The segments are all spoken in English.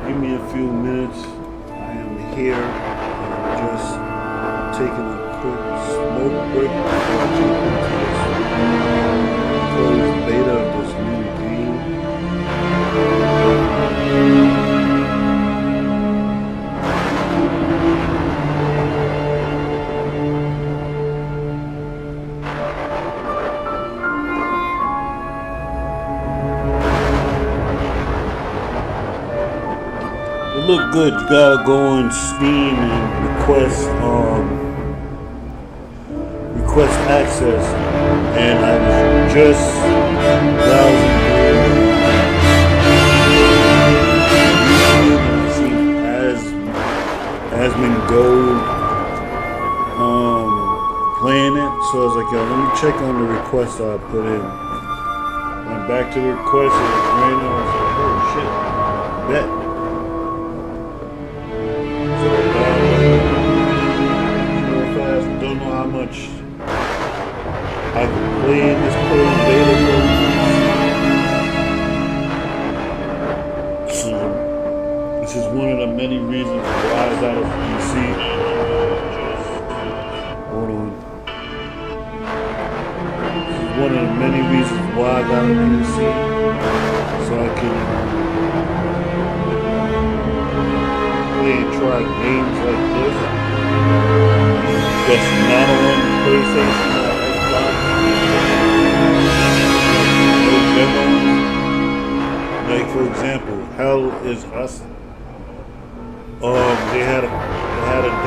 give me a few minutes. I am here. I'm just taking a quick smoke break before I jump into this closed beta of this new game. Look good. You gotta go on Steam and request access, and I was just browsing through YouTube and seen Asmongold playing it, so I was like, yo, let me check on the request I put in. Went back to the request, it was random. I was like, oh shit, bet. Don't know how much I can play in this closed beta. This is one of the many reasons why I got a PC. Hold on. This is one of the many reasons why I got a PC, so I can play and try games like this. That's not on PlayStation or Xbox. No demos. Like for example, Hell is Us. They had a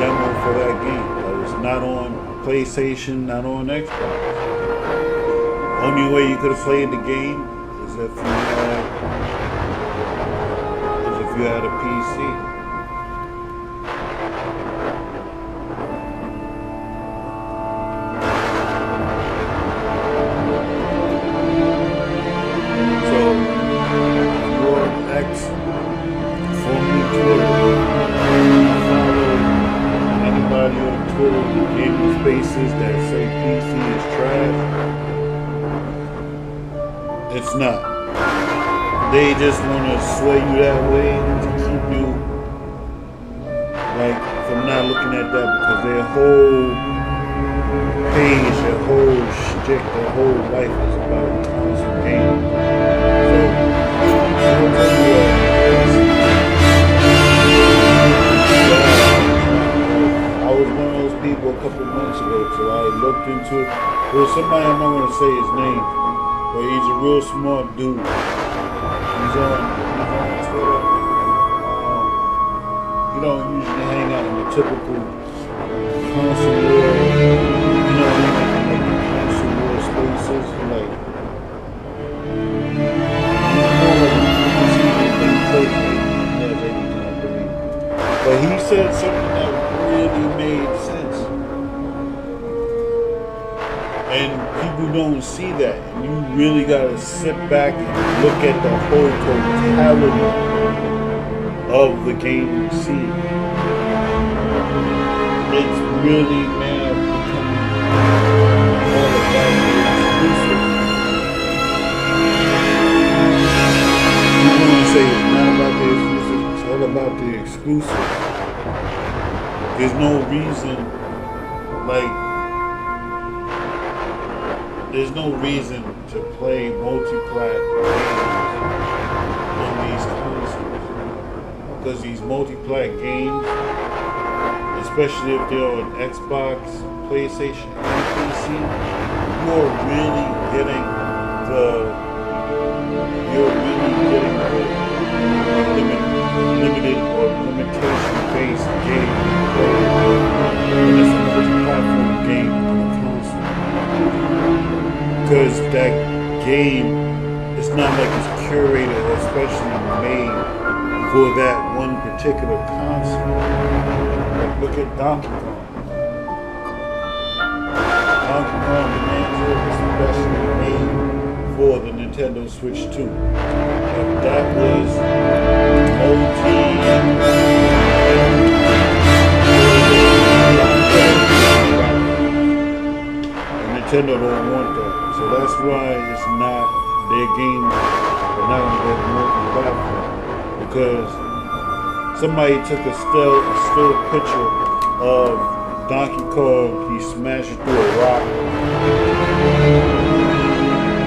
demo for that game. That was not on PlayStation, not on Xbox. Only way you could have played the game is if you had a PC. Spaces that say PC is trash. It's not. They just want to sway you that way to keep you like from not looking at that, because their whole page, their whole shtick, their whole life is about console gaming. So I'll tell you I was one of those people a couple months ago, so I looked into it. There was somebody, I'm not going to say his name, but he's a real smart dude. He's on Twitter. You don't usually hang out in the typical console war, like the console war spaces, like but he said something that really made sense. And people don't see that. And you really gotta sit back and look at the whole totality of the gaming scene. It's really now becoming all about the exclusive. You want to say it's not about the exclusive, it's all about the exclusive. There's no reason, there's no reason to play multi-plat games on these consoles. Because these multi-plat games, especially if they're on Xbox, PlayStation, and PC, you're really getting the limited or limitation-based game play. And it's a multi-platform game on the console. Because that game, it's not like it's curated or especially made for that one particular console. Like look at Donkey Kong. Donkey Kong Bonanza was especially made for the Nintendo Switch 2. If that was Nintendo don't want that. So that's why it's not their game. They're not going to go multi-platform, because somebody took a still picture of Donkey Kong. He smashed it through a rock,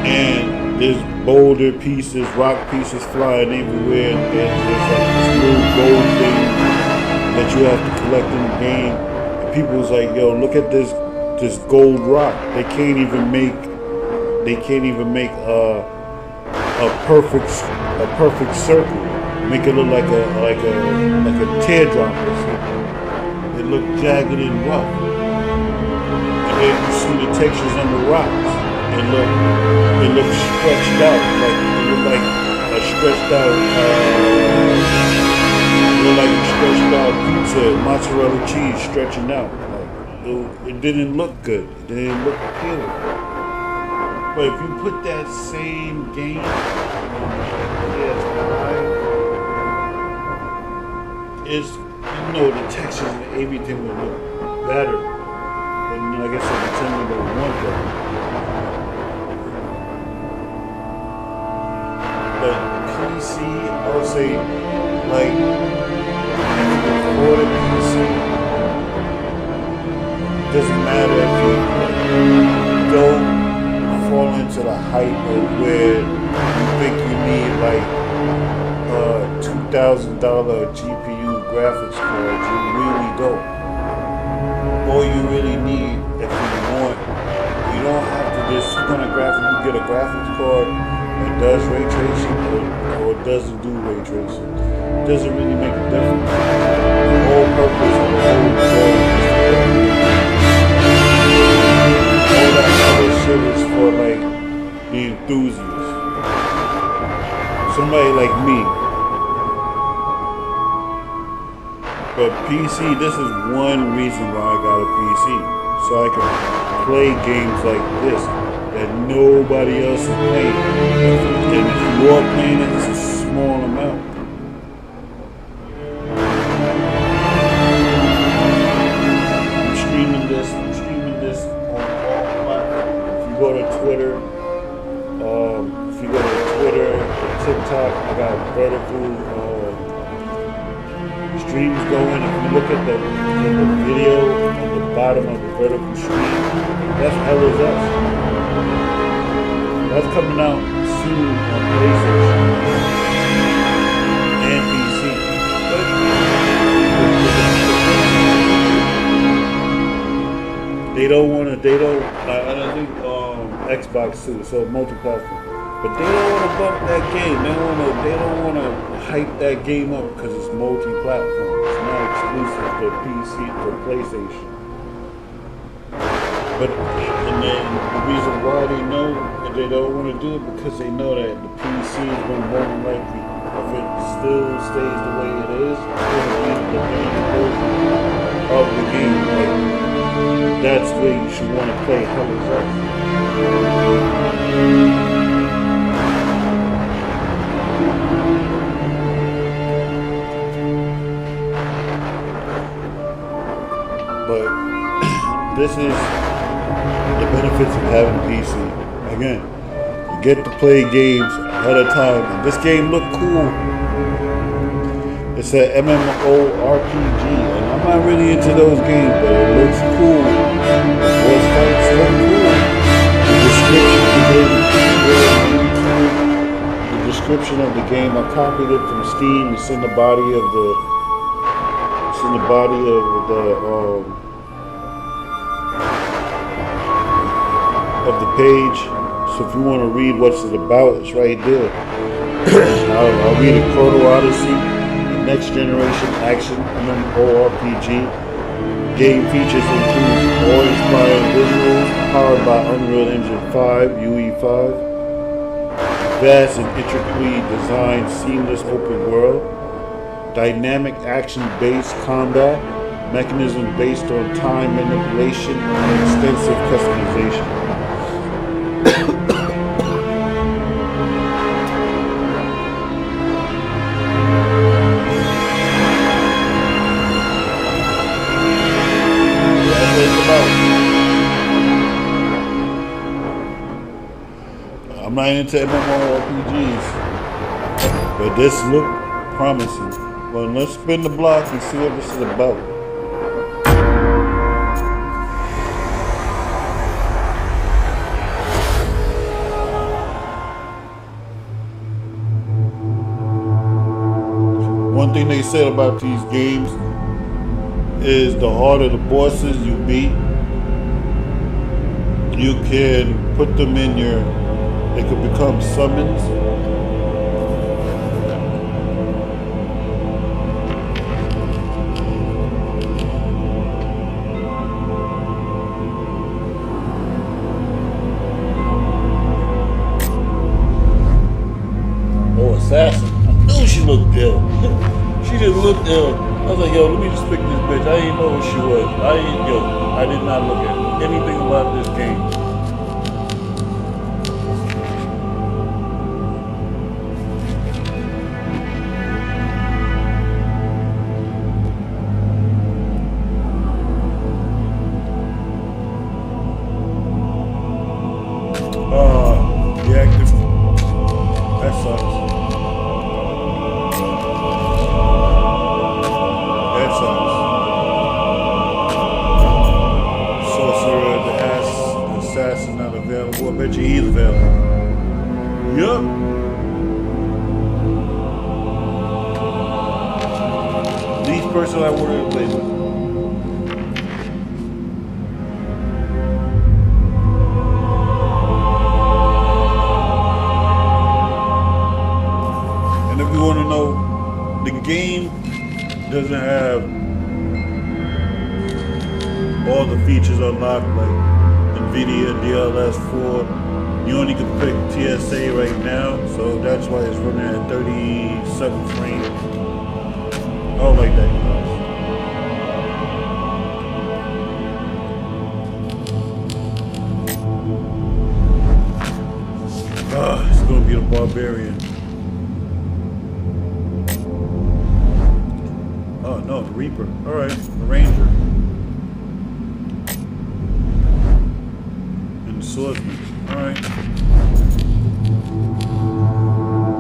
and there's boulder pieces, rock pieces flying everywhere. And there's like this little gold thing that you have to collect in the game. And people was like, "Yo, look at this gold rock. They can't even make a perfect circle. Make it look like a teardrop or something. It looked jagged and rough. And then you see the textures on the rocks. It looked stretched out, like it looked like a stretched out pizza, mozzarella cheese stretching out. Like it didn't look good. It didn't look appealing. But if you put that same game on PS5, the textures and everything will look better. And like I said, Nintendo don't want that. But PC, I would say, like, for the PC, doesn't matter if you don't fall into the hype of where you think you need like $2,000 GPU graphics card. You really don't. All you really need, if you want, you don't have to just get a graphics card that does ray tracing or doesn't do ray tracing. It doesn't really make a difference. The whole purpose of the whole goal is all that other shit is for like the enthusiasts. Somebody like me. But PC, this is one reason why I got a PC. So I can play games like this that nobody else is playing. And if you are playing it, it's a small amount. I'm streaming this on all platforms. If you go to Twitter, TikTok, I got vertical streams going. If you look at the video at the bottom of the vertical stream, that's LSS. That's coming out soon on PlayStation and PC. They don't, I think Xbox too, so multi-platform. But they don't want to bump that game. They don't want to hype that game up because it's multi-platform. It's not exclusive to PC or PlayStation. But and then the reason why they know that they don't want to do it because they know that the PC is going to more than likely, if it still stays the way it is, it's going to be the main version of the game. Like, that's where you should want to play Hell's Up. But this is the benefits of having a PC. Again, you get to play games ahead of time. And this game looked cool. It's an MMORPG, and I'm not really into those games, but it looks cool. The voice fights look cool. The description of the game, I copied it from Steam. It's in the body of the page. So if you want to read what's it about, it's right there. I'll read it. Chrono Odyssey, Next-generation Action MMORPG. Game features include awe-inspiring visuals powered by Unreal Engine 5, UE5. Vast and intricately designed seamless open world. Dynamic action-based combat. Mechanism based on time manipulation and extensive customization. I'm not into MMORPGs, but this looked promising. Well, let's spin the block and see what this is about. One thing they said about these games is the harder the bosses you beat, you can put them in they could become summons. Oh, assassin. I knew she looked ill. She just looked ill. I was like, yo, let me just pick this bitch. I didn't know who she was. I did not look at anything about this game. Deactive. That sucks. Assassin not available. I bet you he's available. Yup. Least person I wanted to play with. And if you want to know, the game doesn't have all the features unlocked like NVIDIA DLS4. You only can pick TSA right now, so that's why it's running at 37 frames. I don't like that, it's gonna be the barbarian. Oh no, the Reaper. Alright, the Ranger. Swordsman. Alright.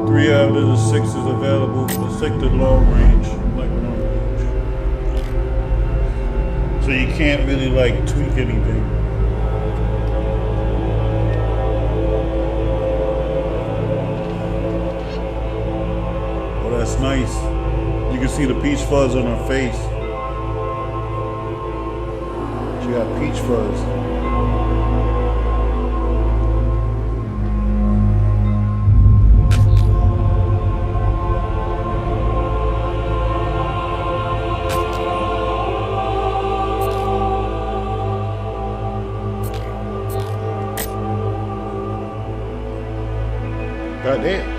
3 out of the 6 is available. Let's take the long range. Like long range. So you can't really like tweak anything. Oh, that's nice. You can see the peach fuzz on her face. She got peach fuzz. Goddamn.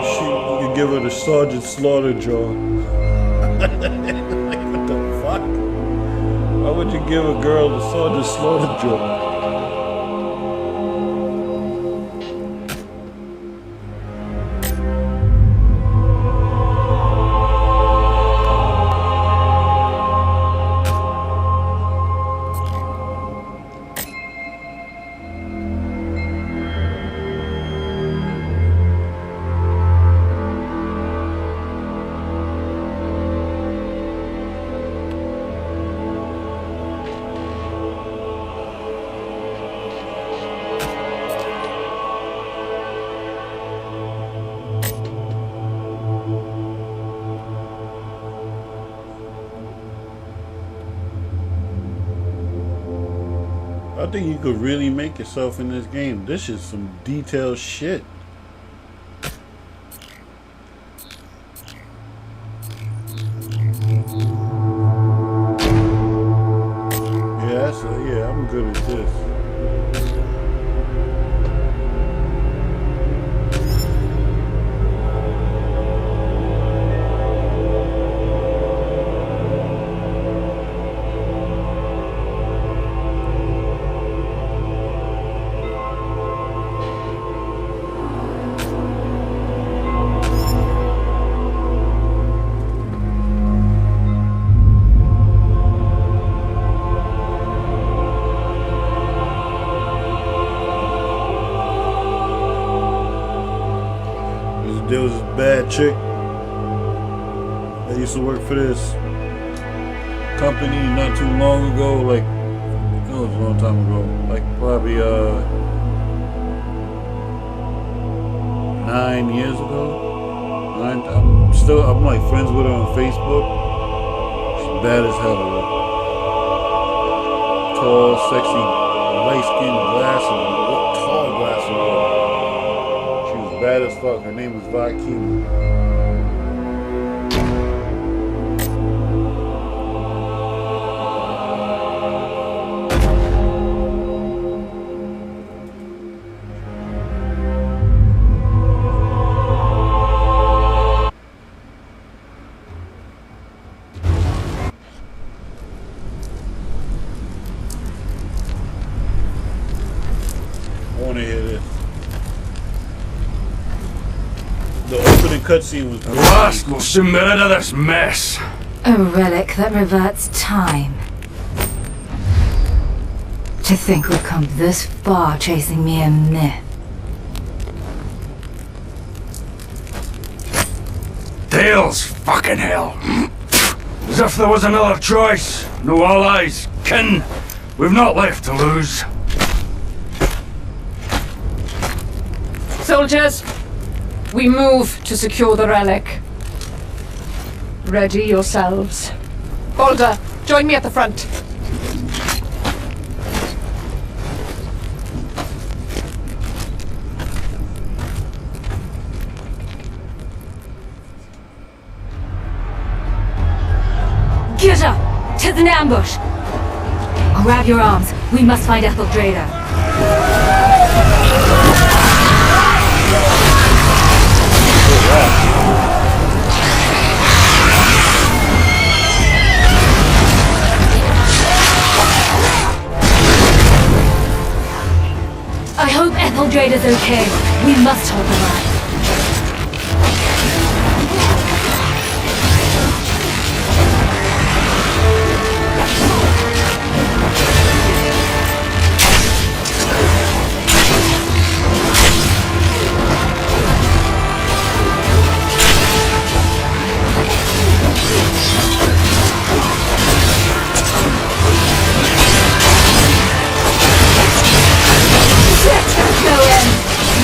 She could give her the Sergeant Slaughter jaw. Like, what the fuck? Why would you give a girl the Sergeant Slaughter jaw? I think you could really make yourself in this game. This is some detailed shit. Yeah, I'm good at this. there was a bad chick that used to work for this company not too long ago, like it was a long time ago, like probably 9 years ago. I'm like friends with her on Facebook. She's bad as hell. Tall, sexy, light-skinned, tall glasses. She was bad as fuck. Her name was Vakima. Cutscene was at last, we'll soon be rid of this mess. A relic that reverts time. To think we've come this far chasing mere myth. Tales, fucking hell. As if there was another choice. No allies, kin. We've not left to lose. Soldiers, we move to secure the relic. Ready yourselves. Balder, join me at the front. Get up! 'Tis an ambush! Grab your arms. We must find Etheldrada. I hope Etheldrada's okay. We must hold the line.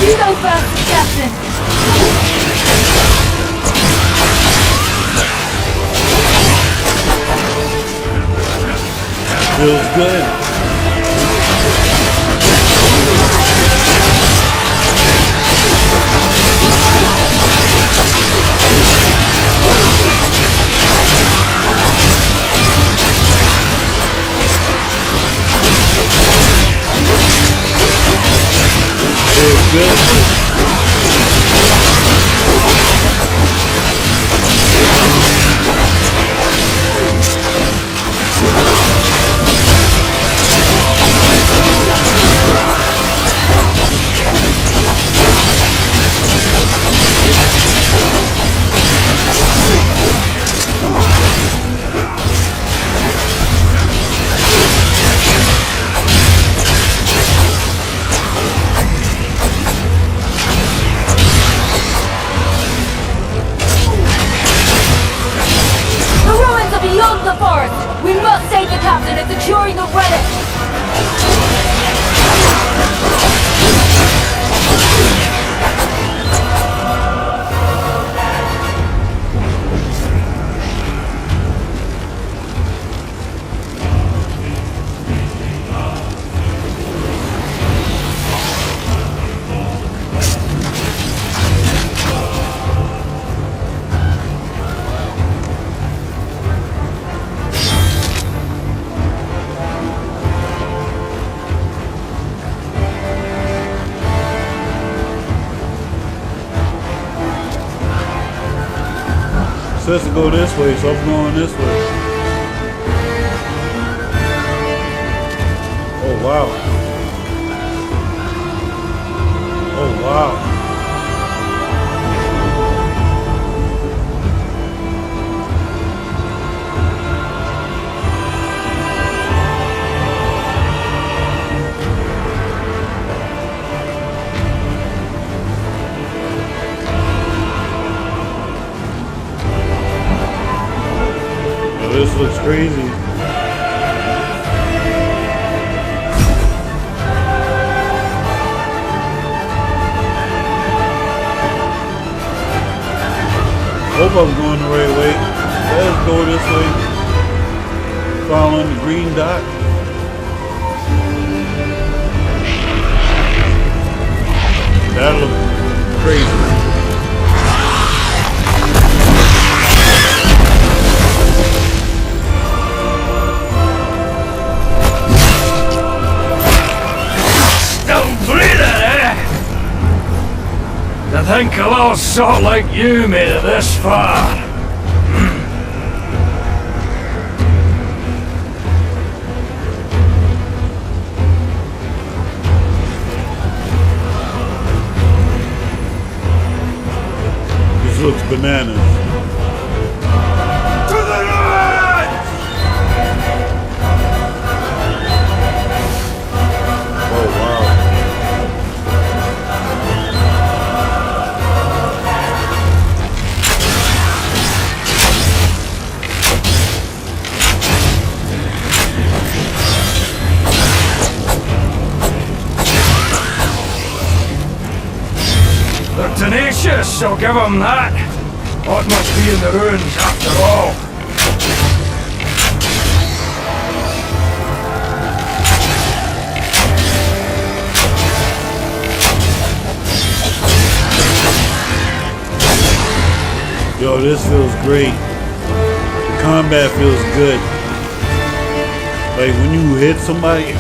You go first, Captain! Feels good. Feels good. Beyond the forest! We must save the captain and securing the relic! Says to go this way, so I'm going this way. Oh wow. Oh wow. crazy. Hope I'm going the right way. Let's go this way. Following the green dot. That looks crazy. To think a little sort like you made it this far. This looks bananas. To the right! Oh wow. They're tenacious, I'll give them that. What must be in the ruins after all? Yo, this feels great. The combat feels good. Like when you hit somebody,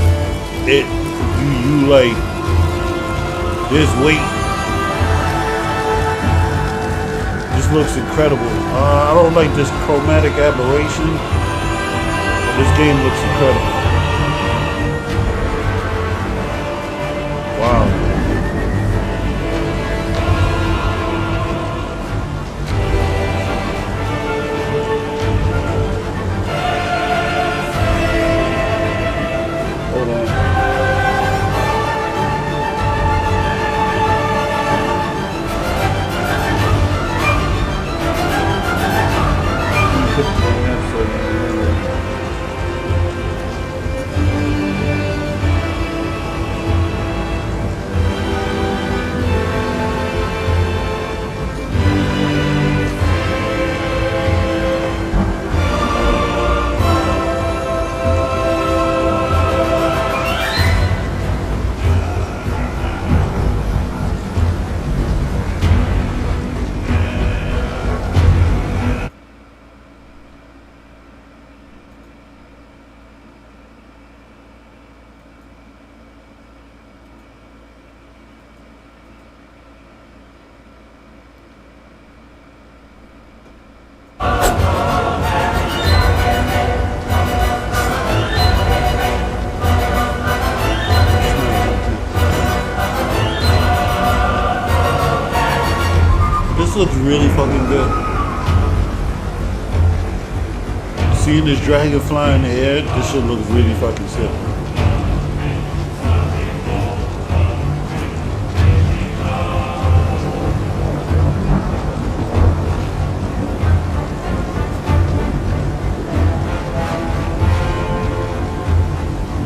you like there's weight. This looks incredible. I don't like this chromatic aberration. This game looks incredible. Wow. Hold on. This looks really fucking good. Seeing this dragon fly in the air, this shit looks really fucking sick.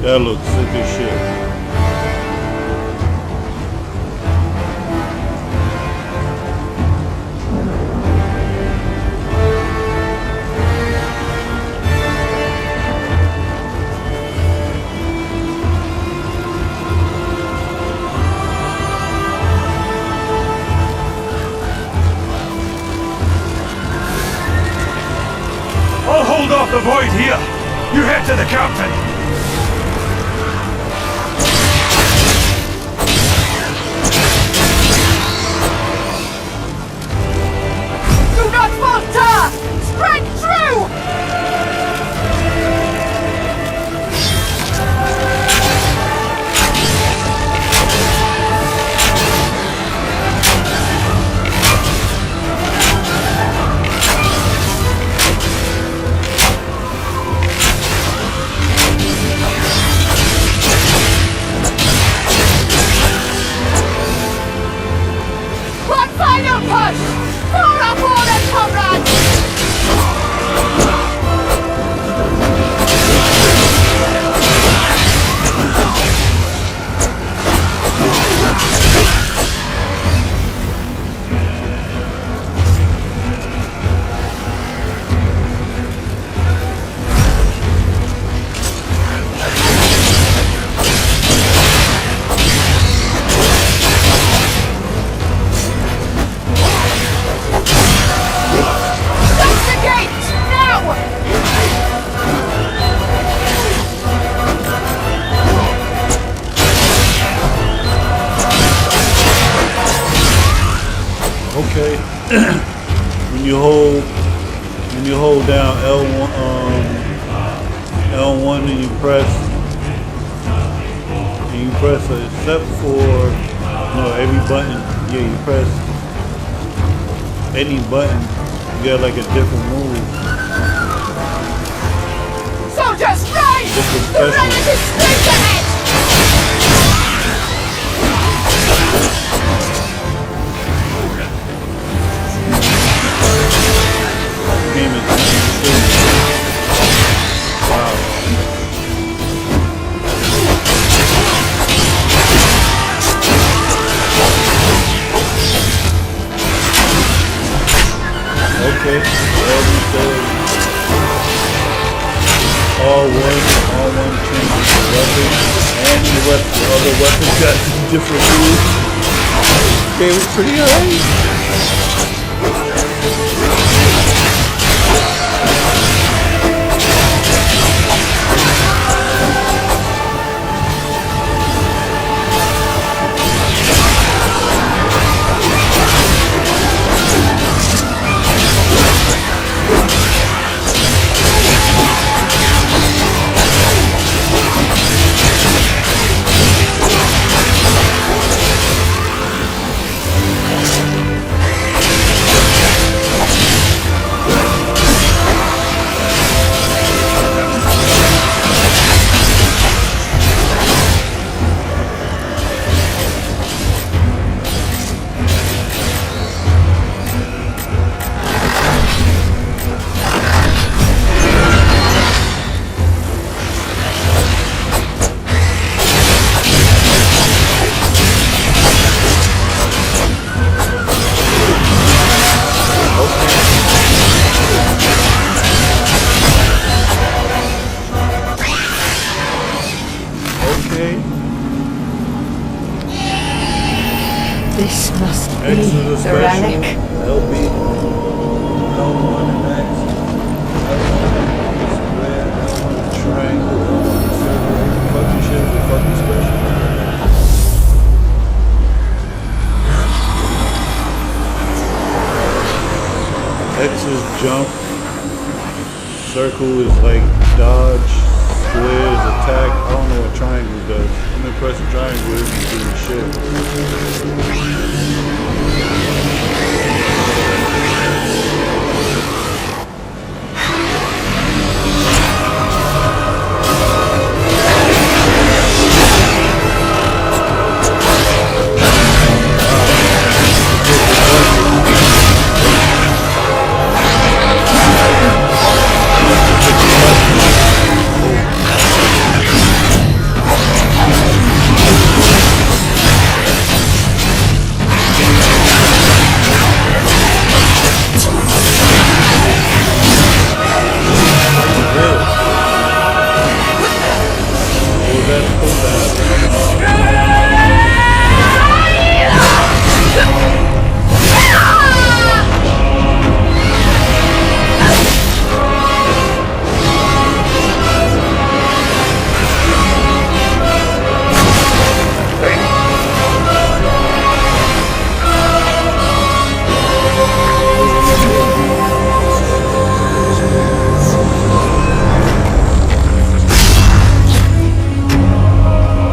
That looks sick as shit. I'll hold off the void here. You head to the captain. Do not falter! Strike true! Okay. when you hold down L1 and you press except for every button. Yeah, you press any button, you get like a different move. Soldiers, rise! Different The relic special. is straight ahead! Game is wow. Okay, all one changes the weapon, and the other weapons got different moves. Game is pretty alright. This must be X is a the special. relic. LB, L1 and X. L1 is square, L1 is triangle, L1 is circle. Fucking shit is a fucking special. X is jump. Circle is like dodge. Square is attack. I don't know what triangle does. I'm gonna press the triangle if you do shit.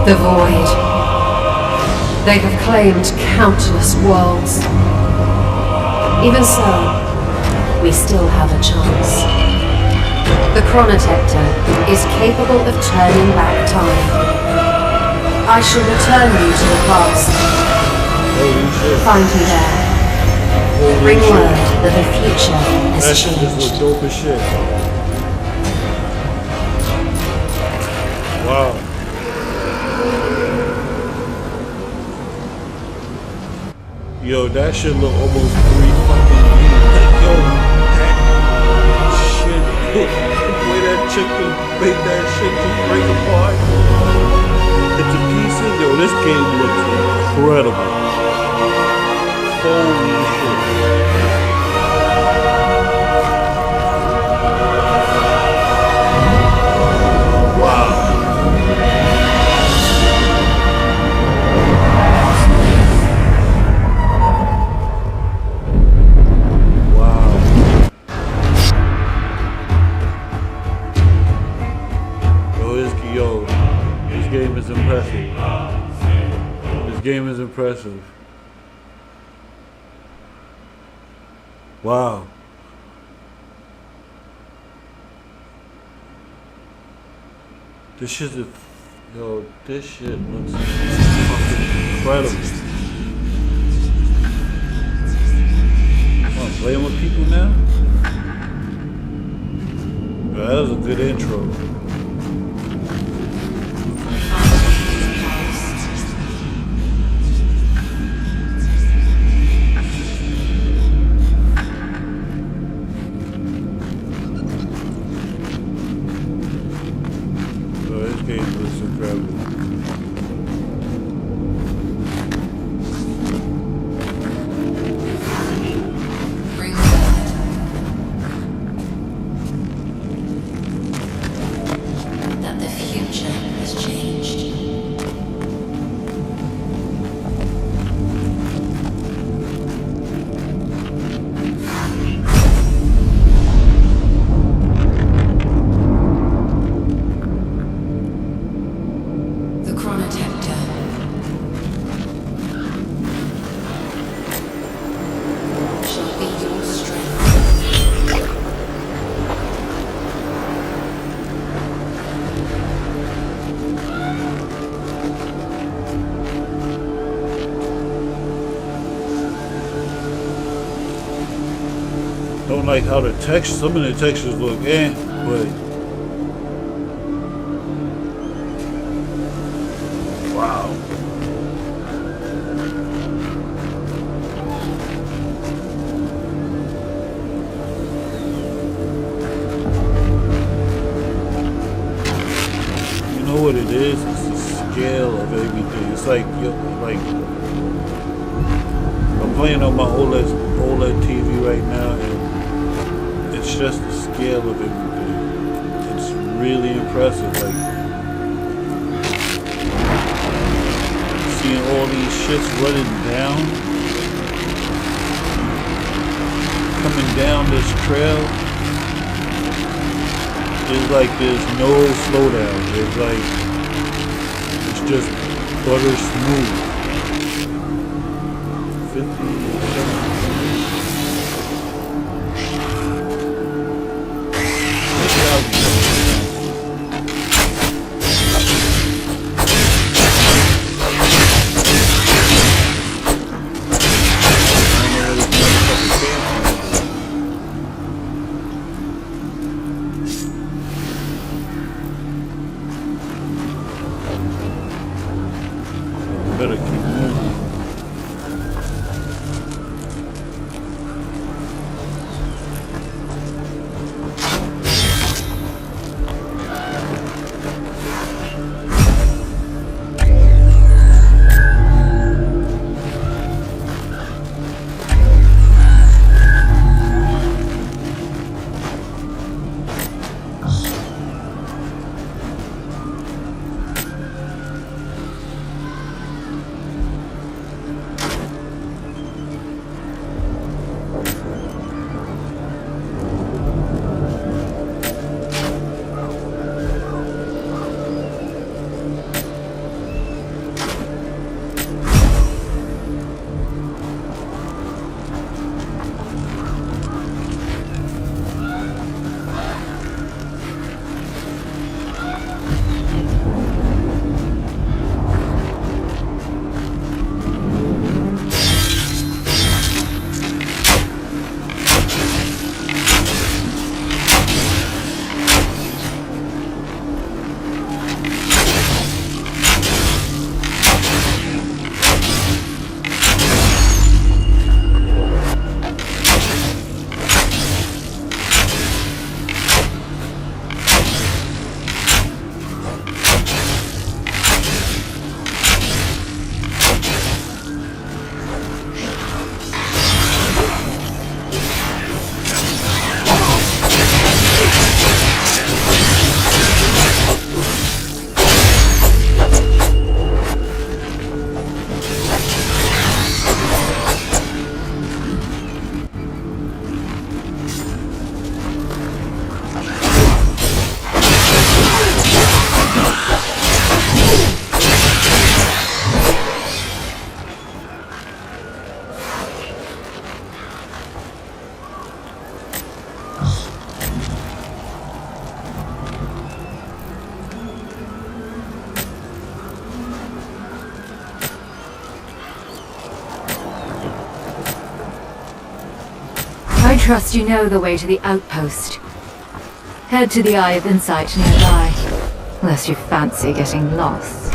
The Void. They have claimed countless worlds. Even so, we still have a chance. The Chronotector is capable of turning back time. I shall return you to the past. Find me there. Bring word that the future has That shit changed. just look dope as shit. Wow. Yo, that shit look almost 3 fucking years. Yo, that shit, the way that chick just made that shit just break apart into pieces. Yo, this game looks incredible. Holy shit. Wow. impressive. Wow. This shit is, yo, this shit looks fucking incredible. I'm playing with people now? Yo, that was a good intro. Don't like how the text, some of the textures look but wow. You know what it is? It's the scale of everything. It's like I'm playing on my OLED TV right now, and it's just the scale of everything. It's really impressive. Like seeing all these shits running down, coming down this trail. It's like there's no slowdown. It's like it's just butter smooth. 50. Better keep moving. I trust you know the way to the outpost. Head to the Eye of Insight nearby, unless you fancy getting lost.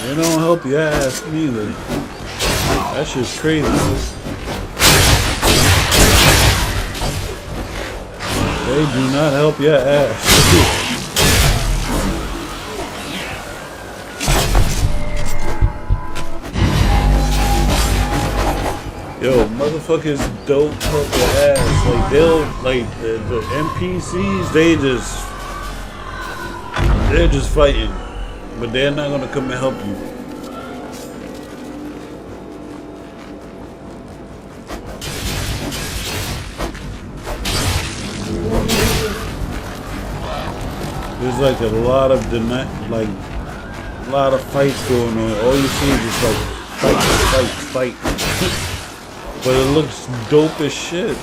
They don't help your ass neither. That shit's crazy. They do not help your ass. Yo, motherfuckers don't help your ass. Like they'll the NPCs, they're just fighting. But they're not gonna come and help you. There's like a lot of fights going on. All you see is just like fight. But it looks dope as shit.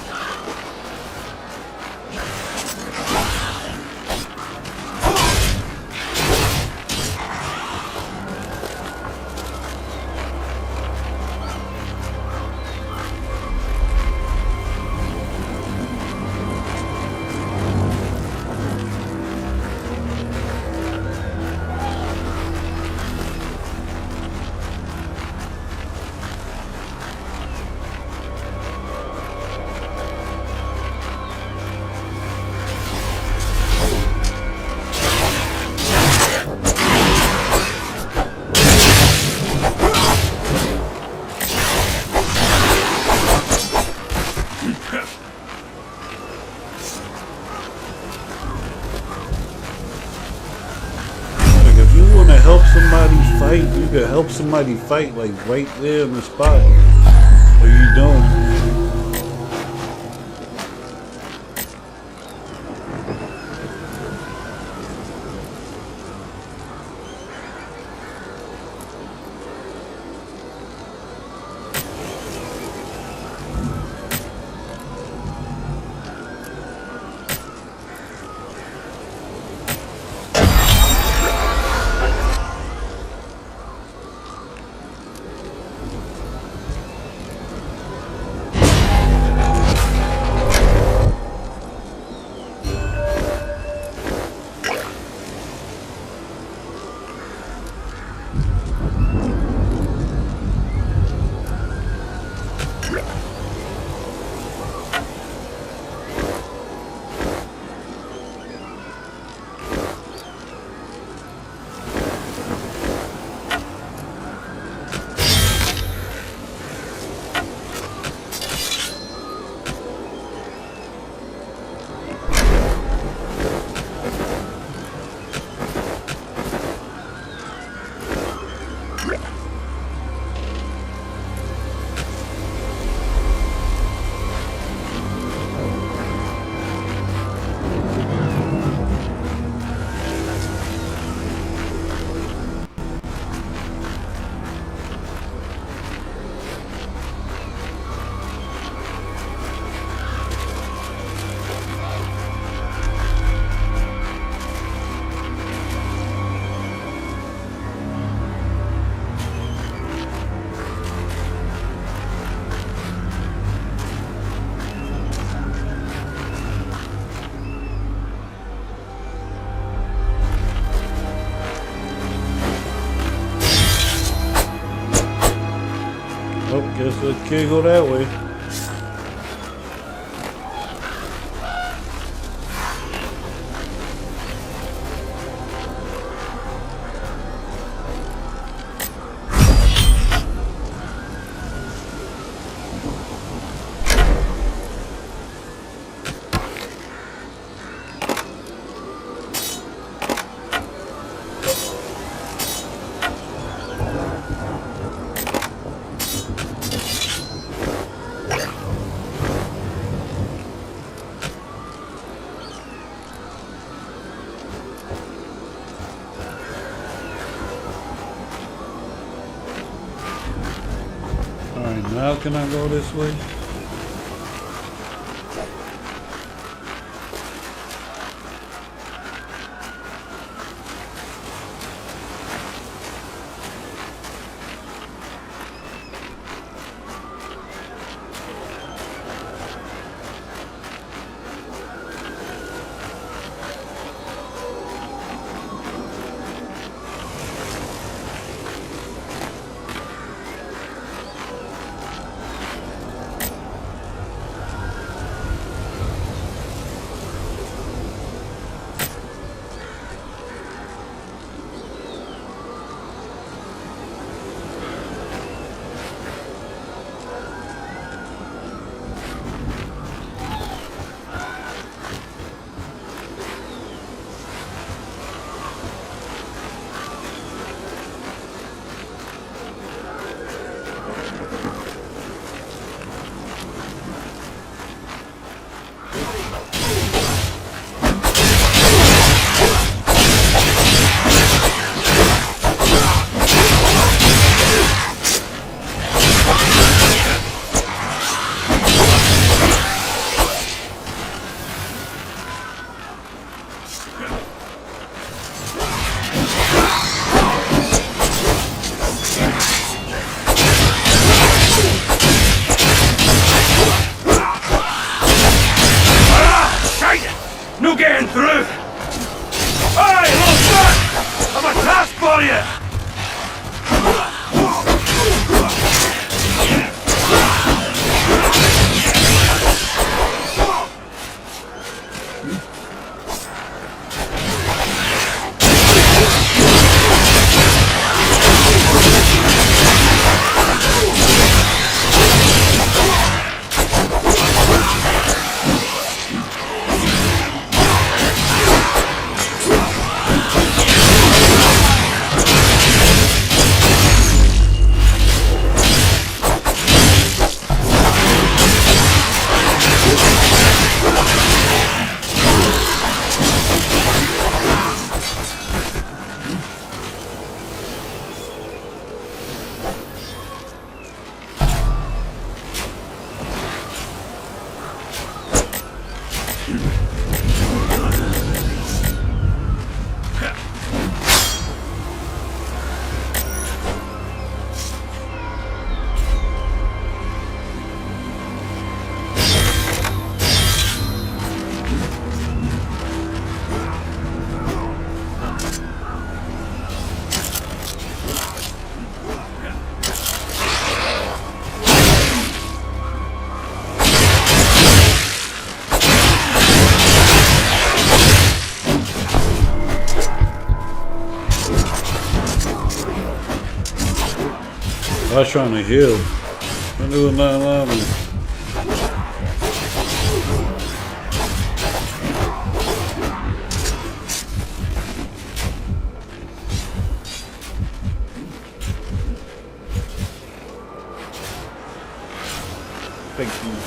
You could help somebody fight like right there in the spot, but you don't. Oh, guess I can't go that way. Alright, now can I go this way? No getting through! Hey, look back! I've a task for you! I was trying to heal. I knew it not allowed me. Thank you.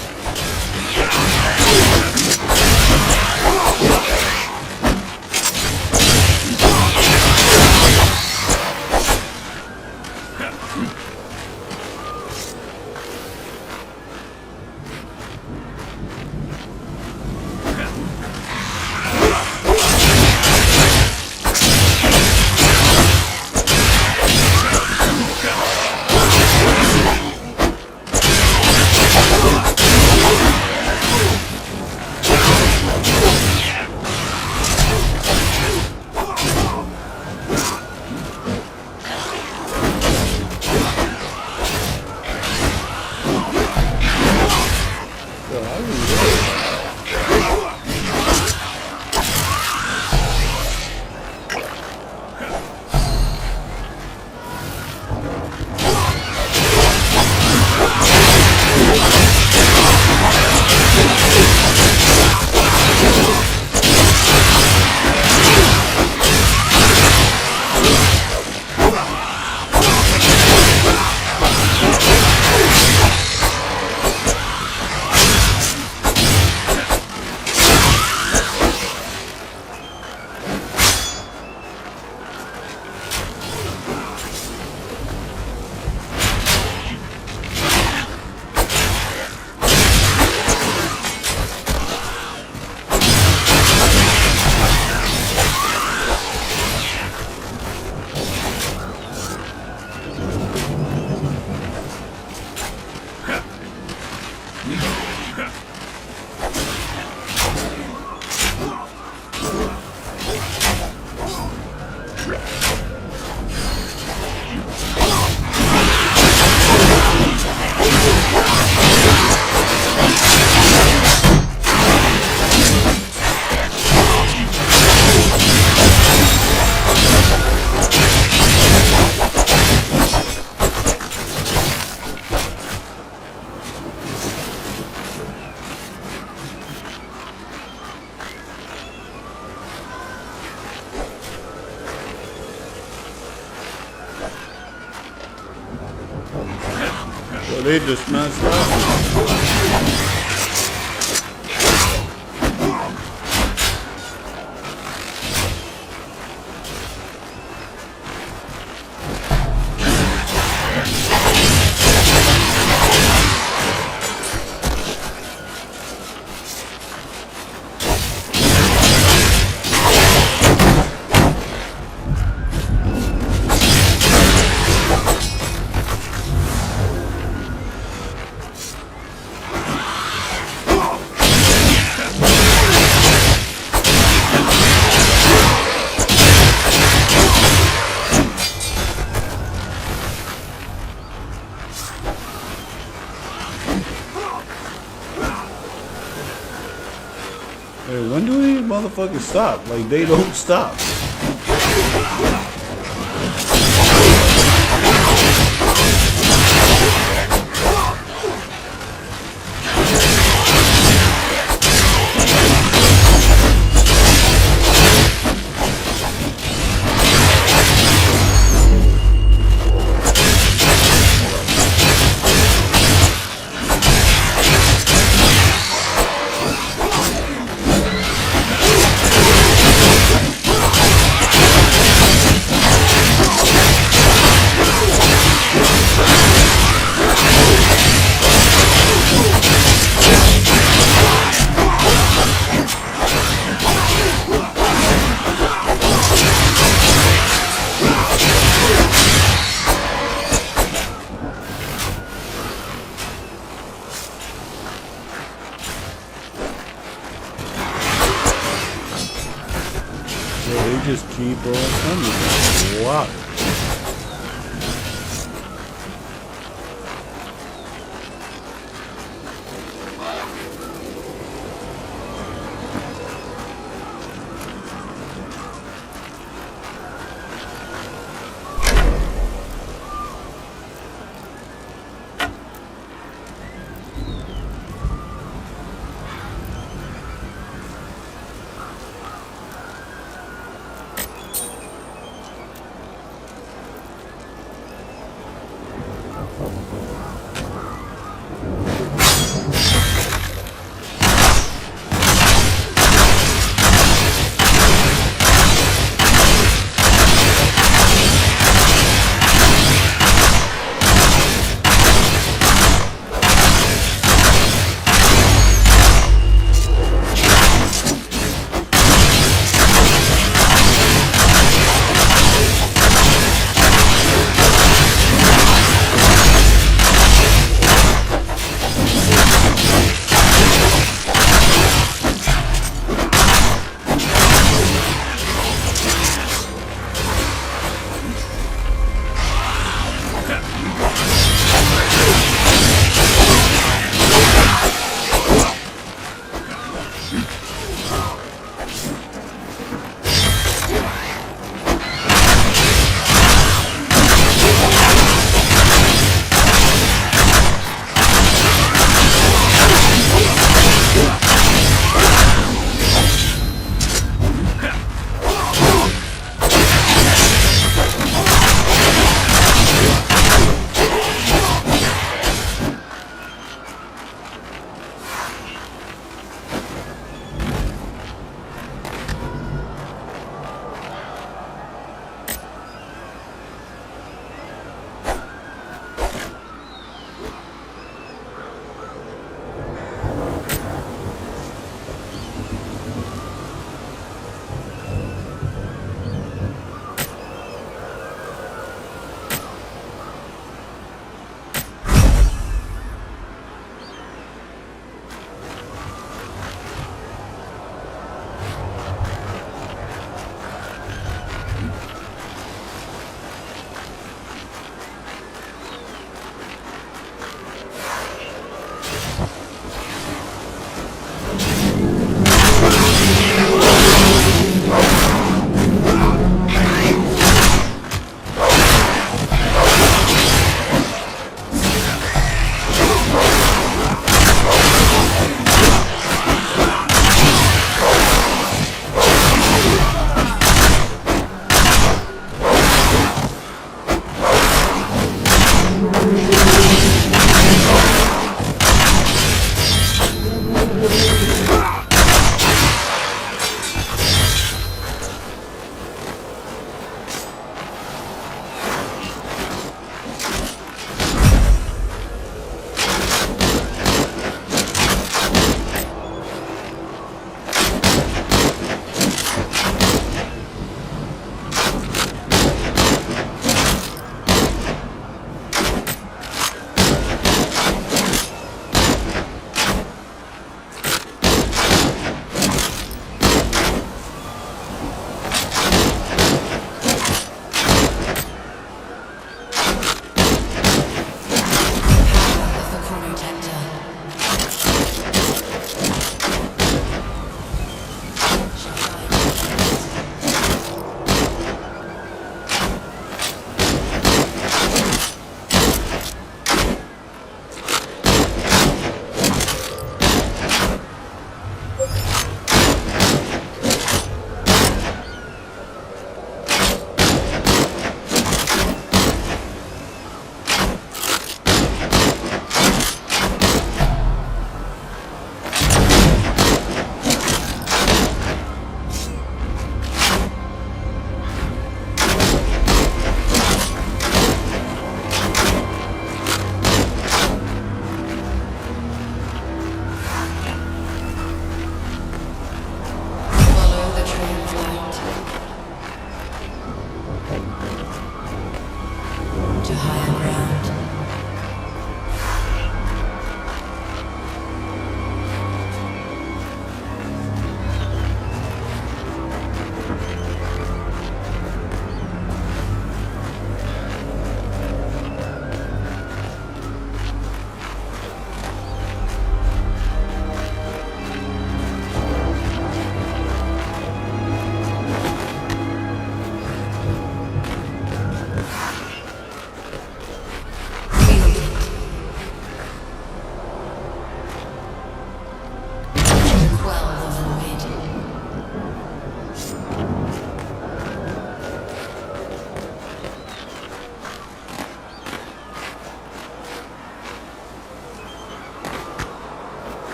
So they just messed up. Hey, when do these motherfuckers stop? Like, they don't stop. They just keep on coming. Wow.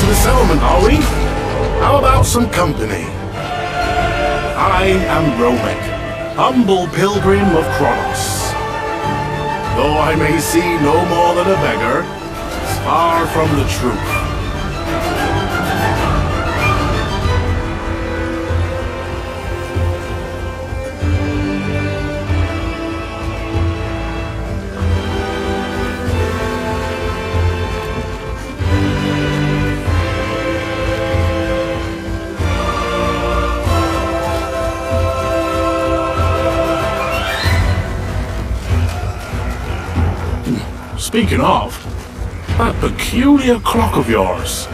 the settlement, are we? How about some company? I am Romek, humble pilgrim of Kronos. Though I may see no more than a beggar, it's far from the truth. Speaking of, that peculiar clock of yours.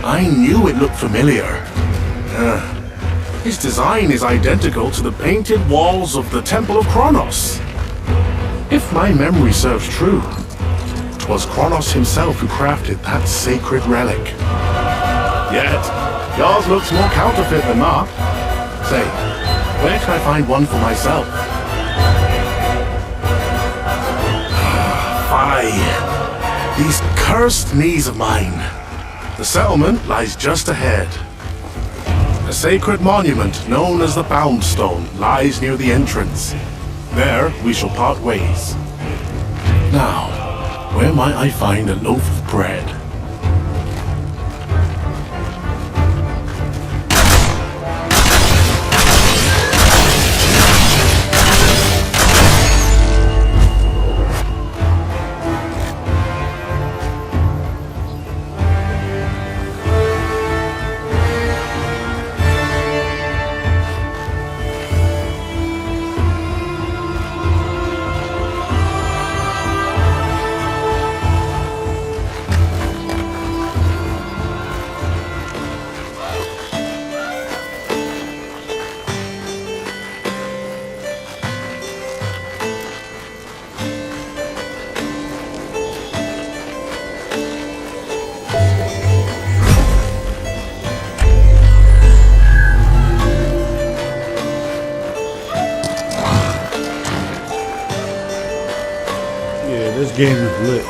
I knew it looked familiar. Its design is identical to the painted walls of the Temple of Kronos. If my memory serves true, 'twas Kronos himself who crafted that sacred relic. Yet, yours looks more counterfeit than not. Say, where can I find one for myself? These cursed knees of mine. The settlement lies just ahead. A sacred monument known as the Bound Stone lies near the entrance. There we shall part ways. Now, where might I find a loaf of bread? This game is lit.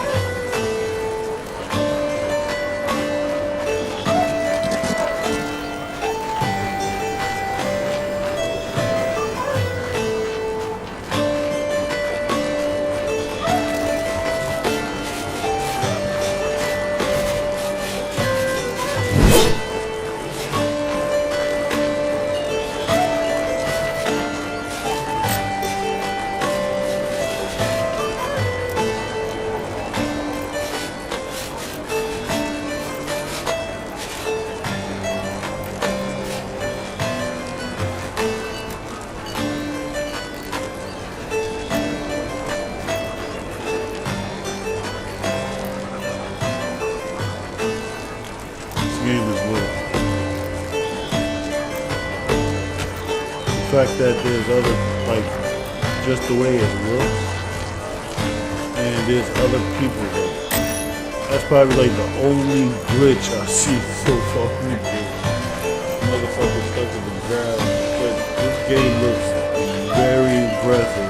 The fact that there's other, like, just the way it looks, and there's other people there. That's probably like the only glitch I see so far. Motherfucker stuck in the ground. But this game looks very impressive.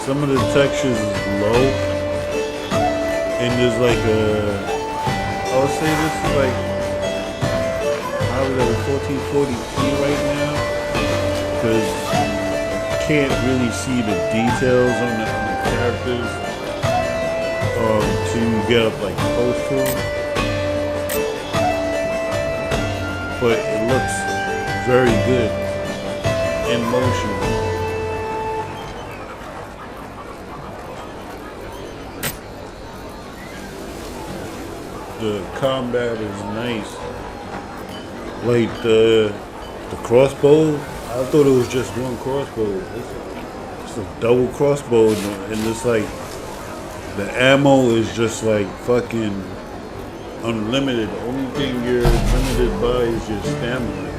Some of the textures is low, and there's like a, I would say this is like, I was at 1440p right now, because you can't really see the details on the characters till you get up like close to them. But it looks very good in motion. The combat is nice. Like the crossbow, I thought it was just one crossbow. It's a double crossbow, and it's like the ammo is just like fucking unlimited. The only thing you're limited by is your stamina.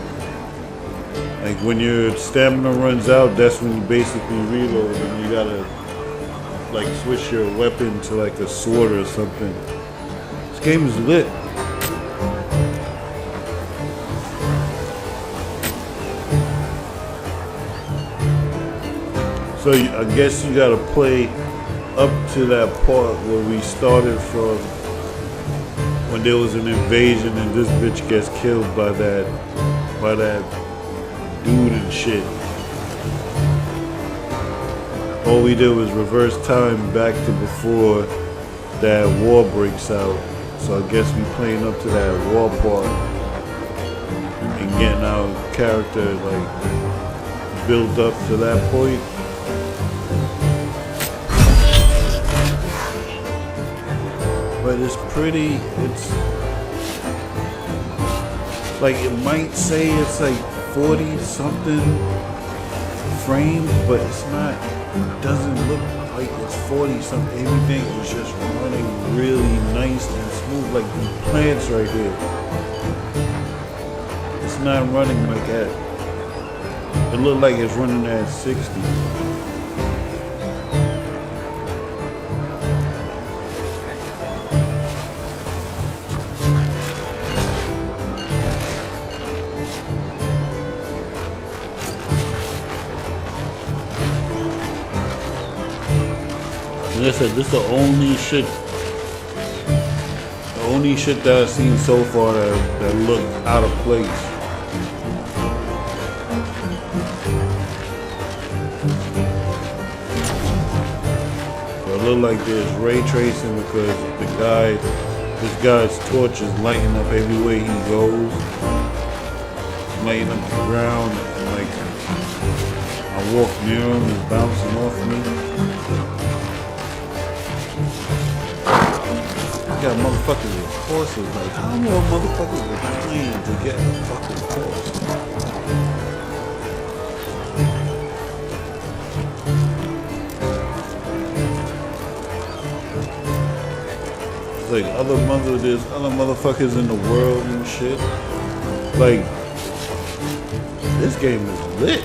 Like when your stamina runs out, that's when you basically reload, and you gotta like switch your weapon to like a sword or something. This game is lit. So I guess you gotta play up to that part where we started from, when there was an invasion and this bitch gets killed by that dude and shit. All we did was reverse time back to before that war breaks out. So I guess we playing up to that war part and getting our character like build up to that point. But it's pretty, it's like, it might say it's like 40 something frames, but it's not, it doesn't look like it's 40 something. Everything is just running really nice and smooth, like the plants right here. It's not running like that. It looked like it's running at 60. Like I said, this is the only shit that I've seen so far that looked out of place. So it looked like there's ray tracing because this guy's torch is lighting up everywhere he goes, lighting up the ground, and like I walk near him, it's bouncing off me. Got motherfuckers with horses, like how more motherfuckers are playing to get a fucking horse? It's like there's other motherfuckers in the world and shit. Like, this game is lit.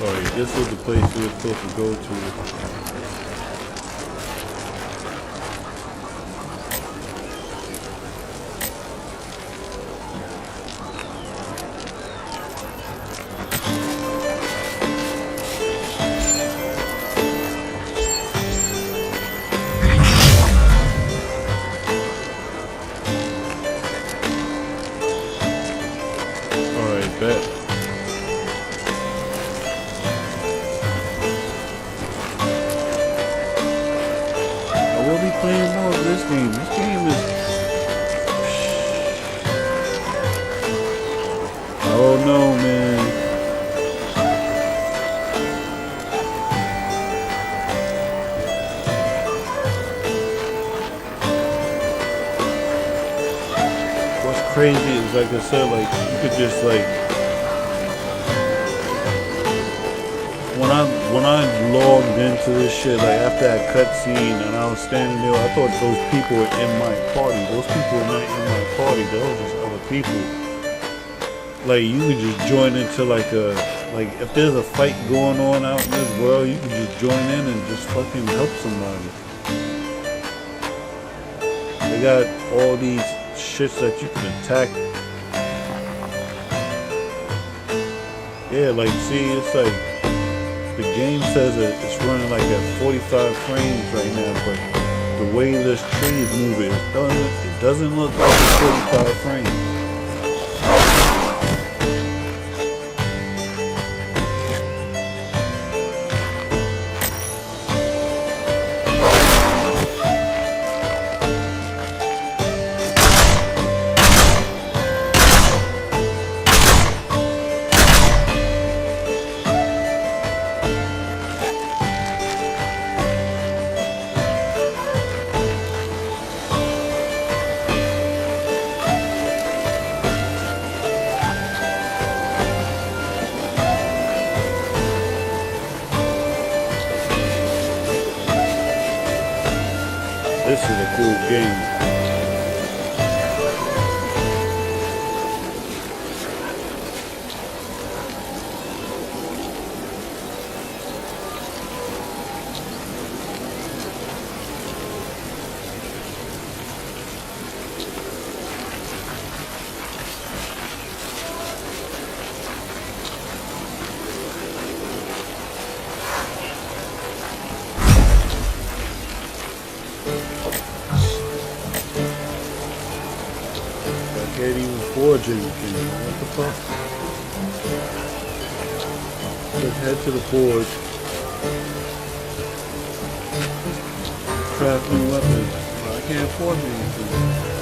Alright, this was the place we were supposed to go to. Alright, bet. Playing more of this game. This game is... Oh no, man. What's crazy is, like I said, like, you could just, like... When I logged into this shit, like after that cutscene, and I was standing there, I thought those people were in my party. Those people were not in my party. Those were just other people. Like, you could just join into like if there's a fight going on out in this world, you can just join in and just fucking help somebody. They got all these shits that you can attack. Yeah, like, see, it's like, the game says that it's running like at 45 frames right now, but the way this tree is moving, it doesn't look like it's 45 frames. This is a cool game. can't even forge anything. What the fuck? Let's head to the forge. Craft new weapons. I can't forge anything.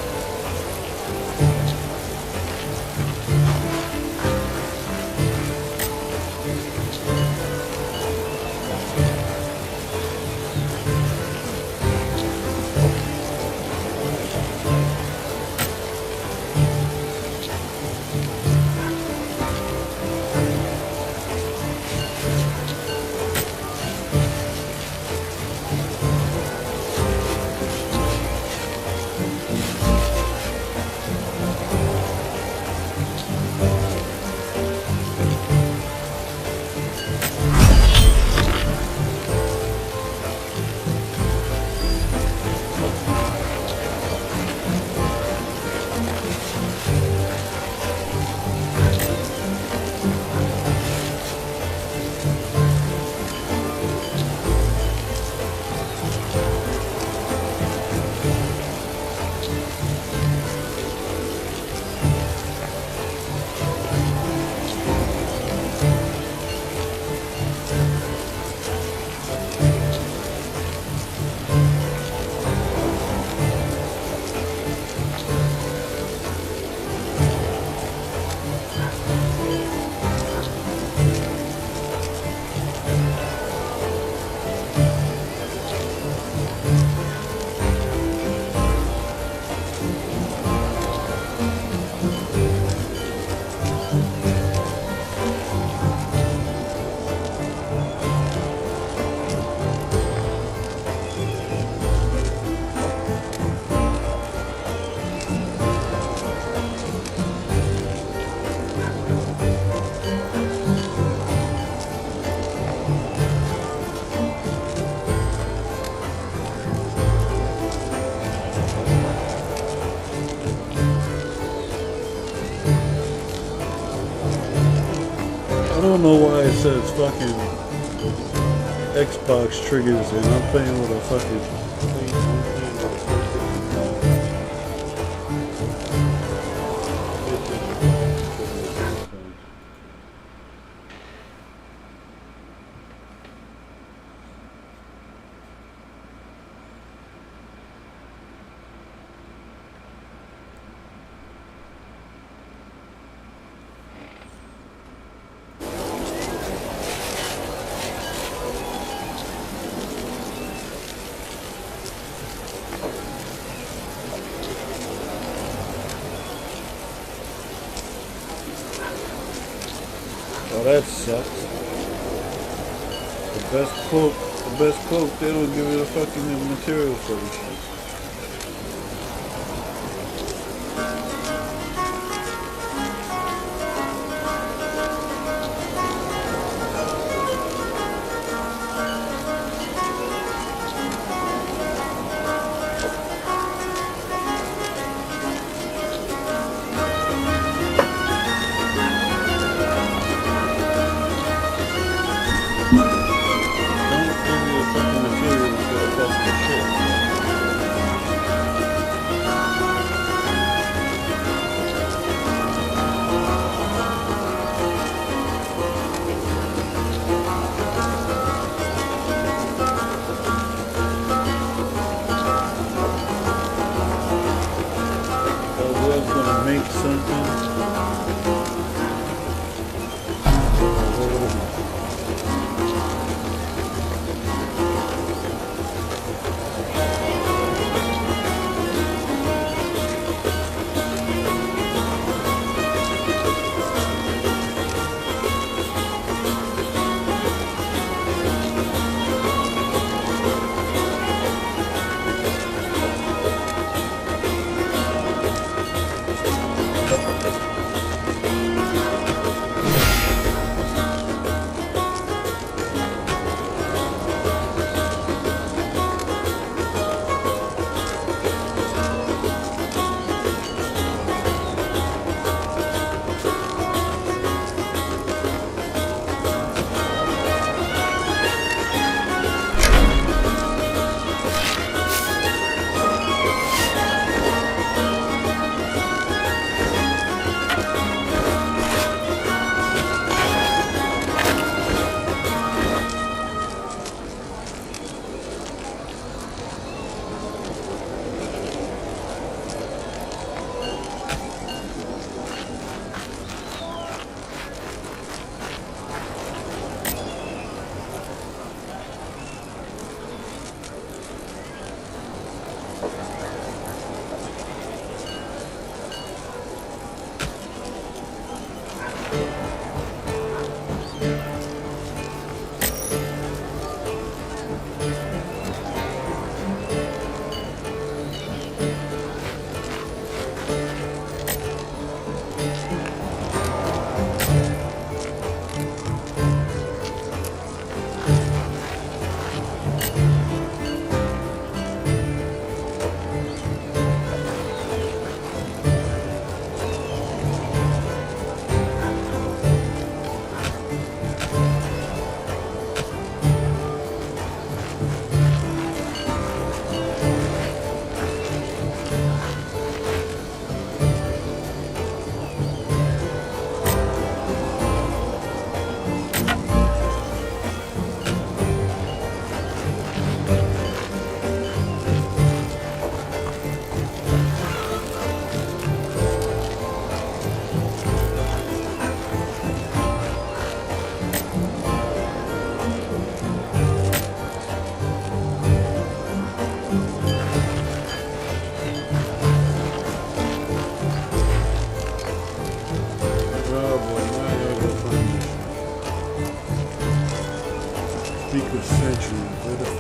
I don't know why it says fucking Xbox triggers and I'm playing with a fucking oh, that sucks. The best cloak, they don't give you the fucking material for this shit. Make something.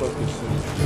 fuck is this?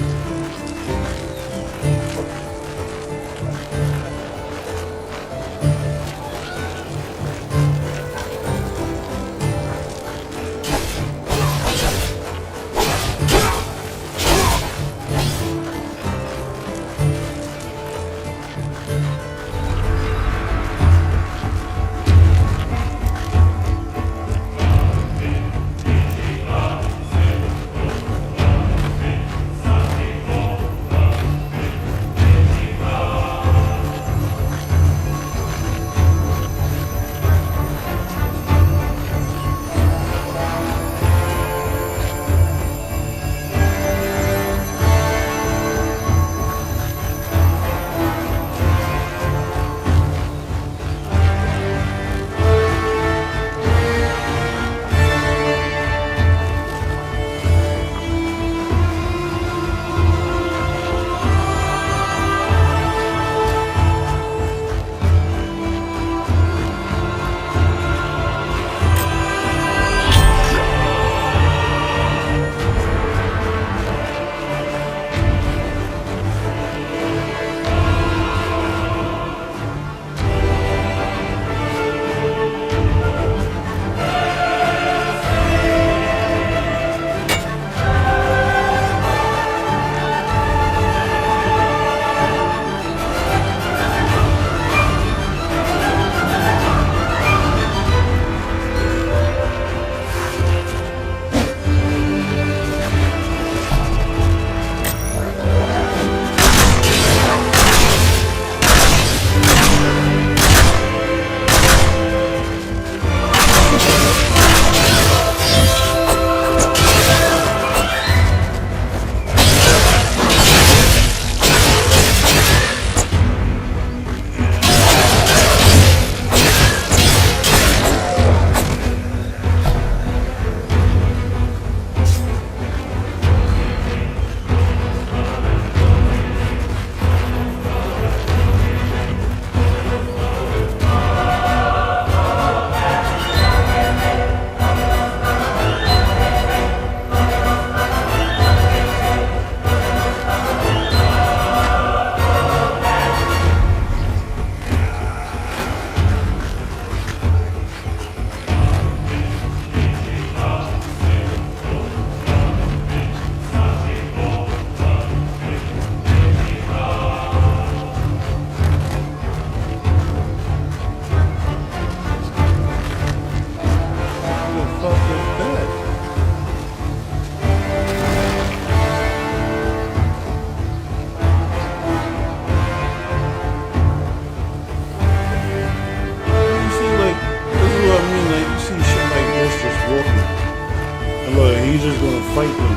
He's just gonna fight them.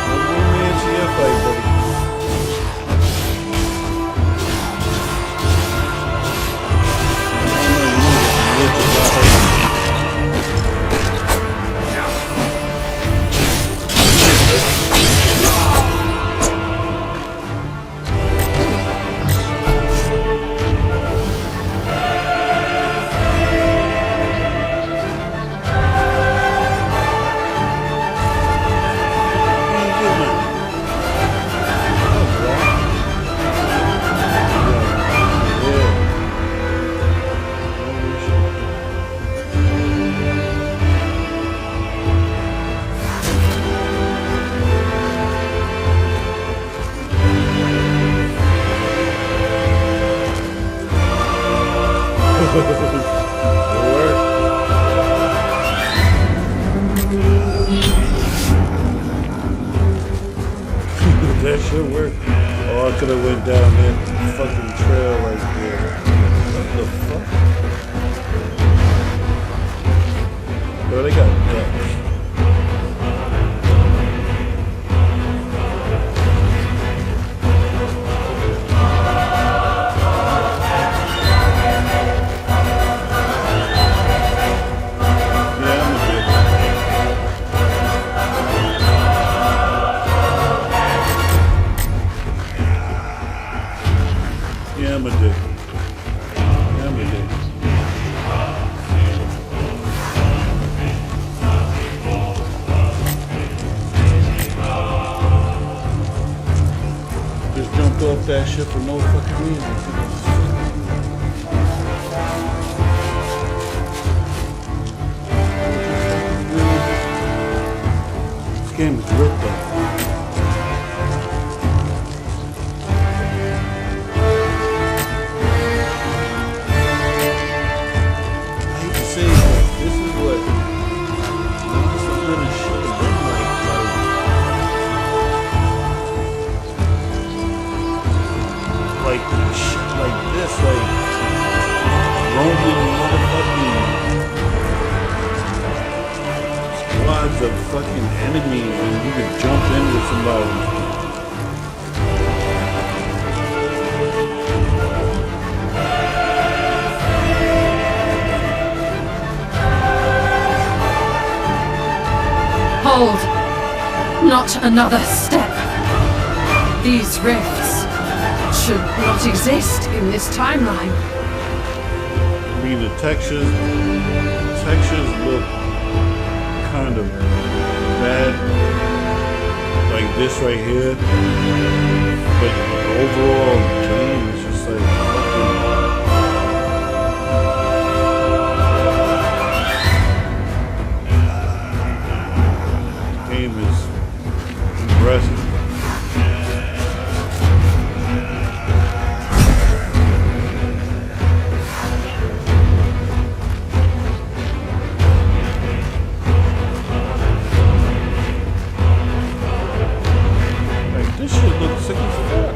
Don't bring me into your fight, buddy. That should work. Oh, I could have went down that fucking trail right there. What the fuck? Bro, they got ducks. Yeah, I'm a dick. Yeah, I'm a dick. shit for no fucking reason. This game is lit though. I hate to say it, but this is what Monster Hunter should have been like shit like this, like roaming motherfucking squads of fucking enemies and you can jump in with somebody. Hold! Not another step! These rifts should not exist in this timeline. I mean, the textures look kind of bad, like this right here. But the overall game is just like fucking. Game is impressive. This shit looks sick as fuck.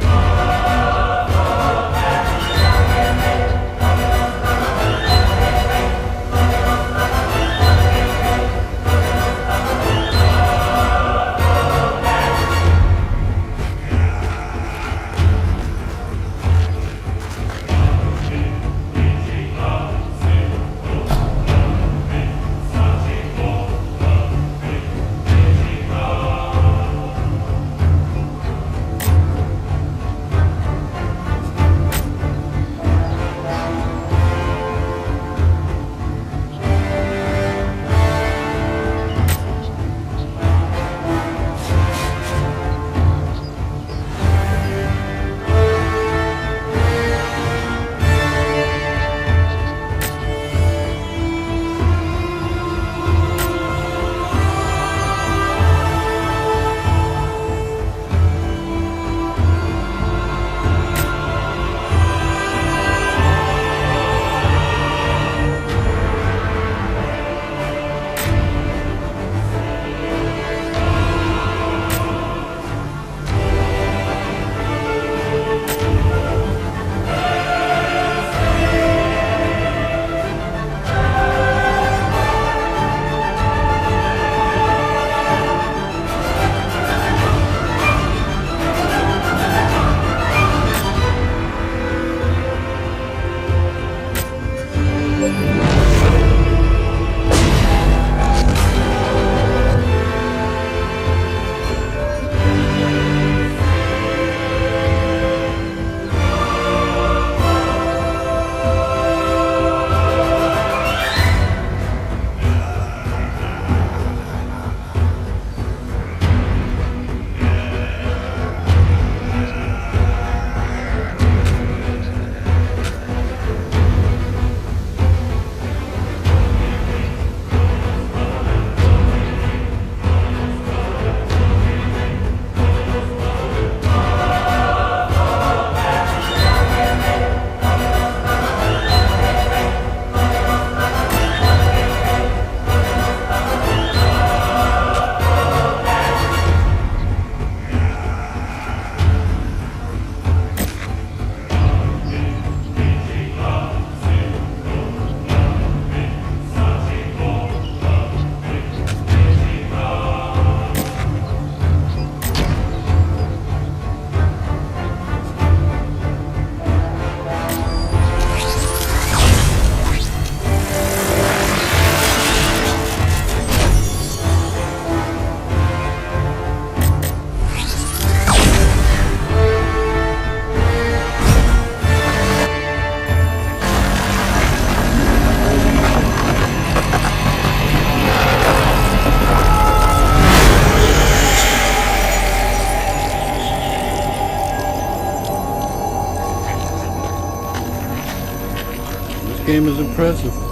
game is impressive.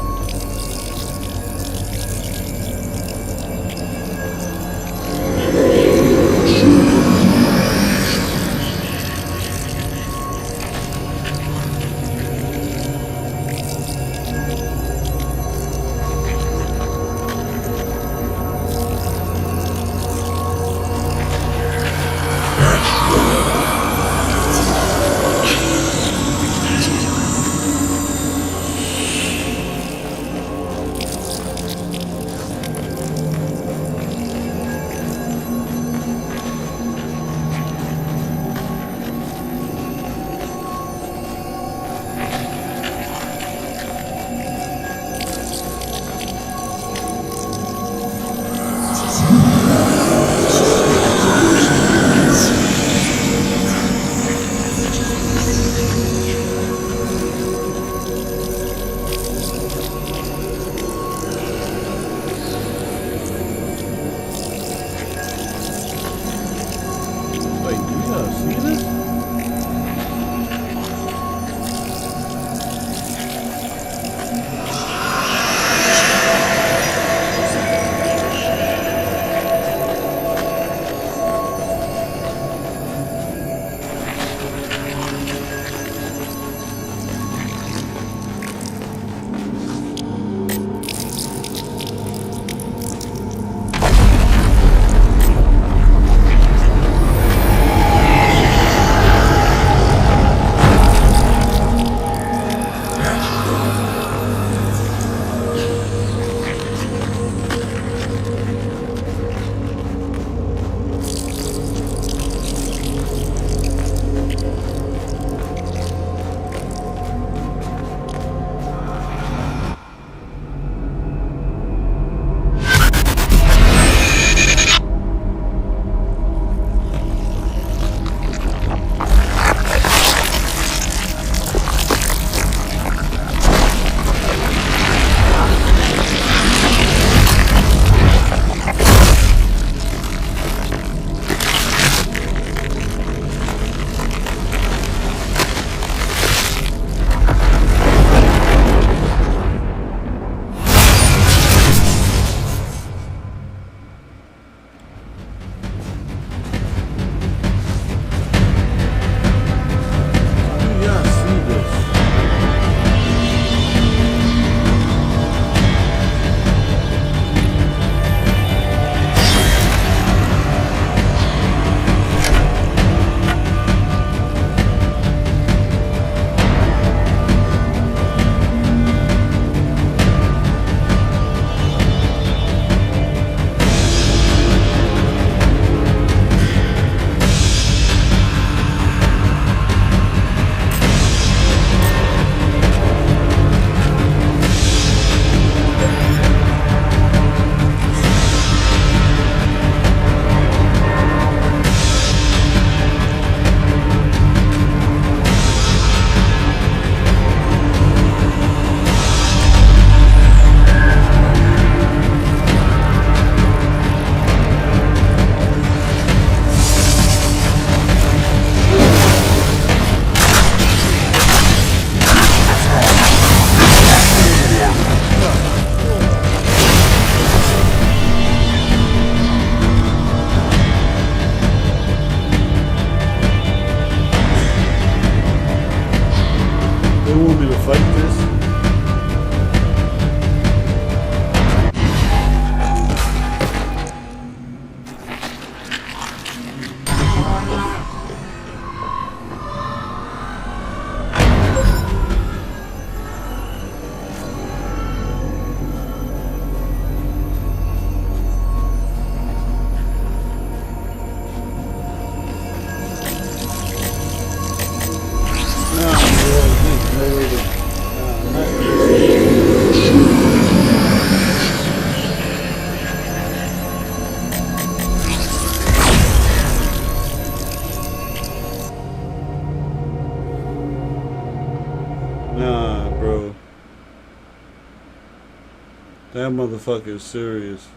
That motherfucker is serious.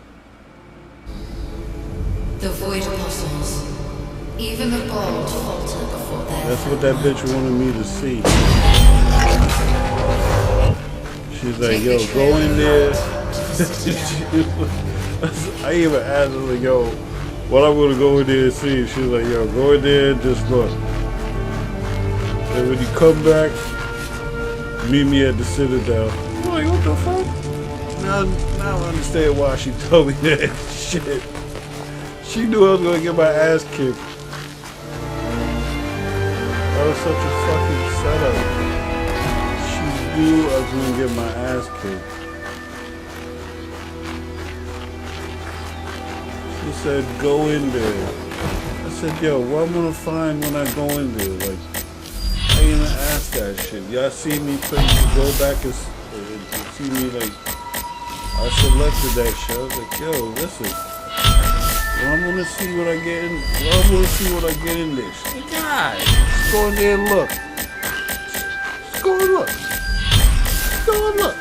The Void Apostles. Even the bold falter before their That's what that bitch wanted me to see. She's like, yo, go in there. I even asked her, like, yo, what I'm gonna go in there and see? She was like, yo, go in there and just look. And when you come back, meet me at the Citadel. I'm like, what the fuck? Now I understand why she told me that shit. She knew I was gonna get my ass kicked. That was such a fucking setup. She knew I was gonna get my ass kicked. She said, go in there. I said, yo, what I'm gonna find when I go in there? Like, I ain't even asked that shit. Y'all see me go back and see me like, I selected that shit. I was like, yo, listen. Well, I'm gonna see what I get in. Well, I'm gonna see what I get in this. She's like, God, just go in there and look. Just go and look. Just go and look.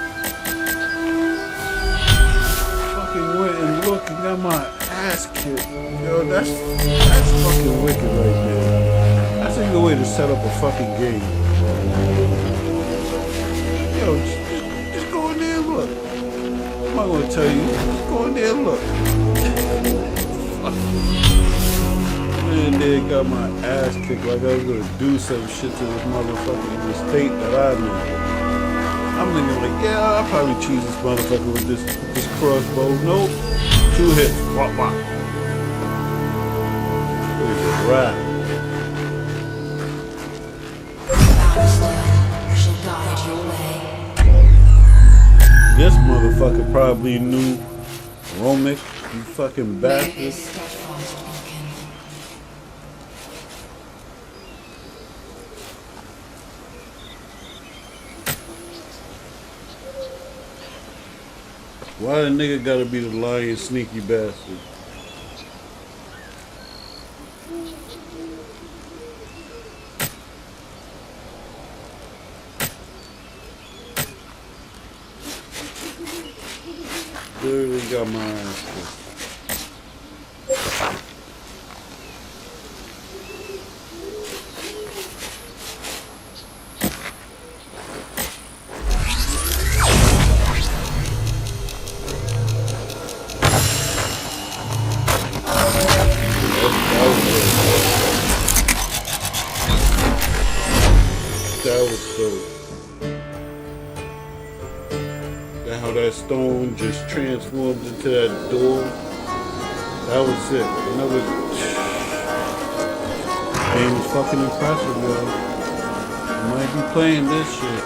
Fucking went and looked and got my ass kicked. Yo, that's fucking wicked right there. That's a good way to set up a fucking game. Yo, just go in there and look. I'm not gonna tell you. Just go in there and look. And then got my ass kicked like I was gonna do some shit to this motherfucking mistake that I made. I'm thinking like, yeah, I'll probably cheese this motherfucker with this crossbow. Nope. 2 hits. Wop wop. It was a wrap. This motherfucker probably knew Romic, you fucking bastard. Why the nigga gotta be the lying sneaky bastard? Literally got my ass kicked. That was dope. That how that stone just transformed into that door. That was it. Another game was fucking impressive, yo. I might be playing this shit.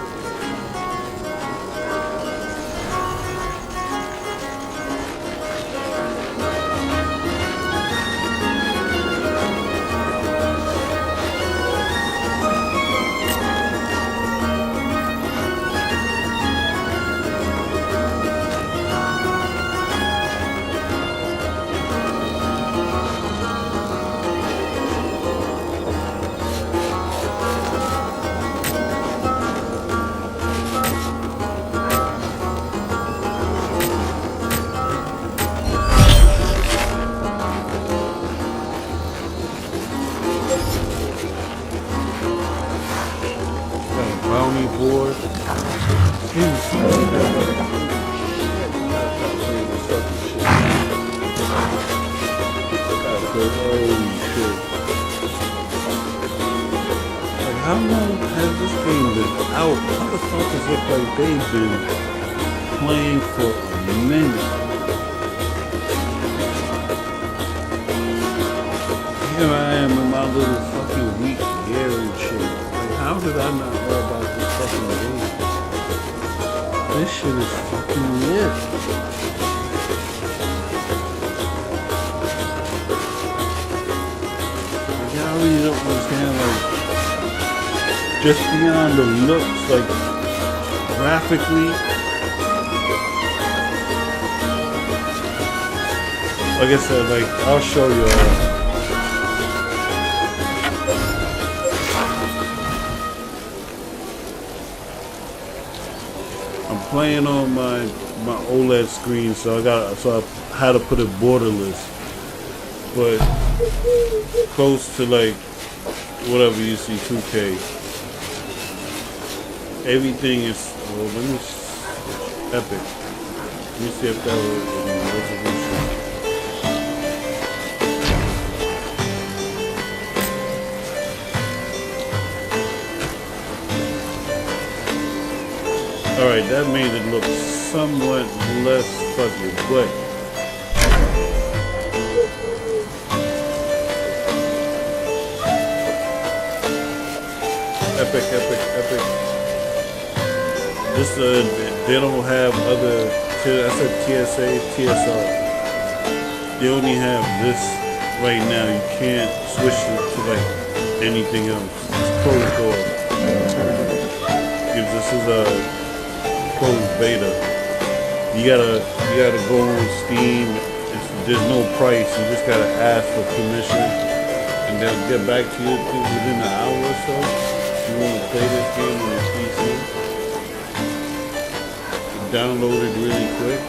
Bounty board. How long has this game been out? Motherfuckers look like they've been playing for a minute. Here I am in my little fucking weak gear and shit. Like, how did I not know about this fucking game? This shit is fucking lit. Like, I really don't understand, like, just beyond the looks, like, graphically, like I said, like, I'll show you I'm playing on my OLED screen, so I had to put it borderless, but close to like whatever you see 2K. Everything is, well, let me Epic. Let me see if that was resolution. Alright, that made it look somewhat less fuzzy, but epic. This they don't have other. I said TSA, TSR. They only have this right now. You can't switch it to like anything else. It's protocol. Because this is a closed beta. You gotta go on Steam. There's no price. You just gotta ask for permission, and they'll get back to you within an hour or so. If you want to play this game on your PC. Download it really quick.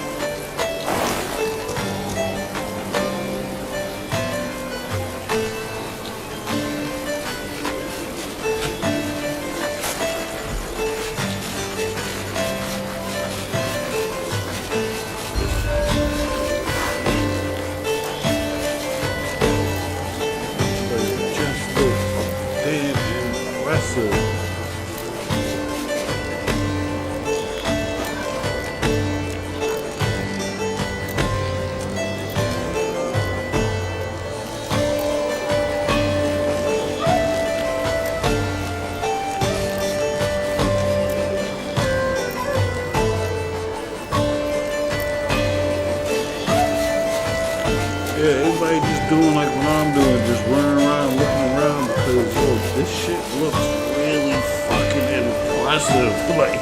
But it just looks damn impressive. Yeah, everybody just doing like what I'm doing, just running around, looking around because yo, this shit looks really fucking impressive. Like,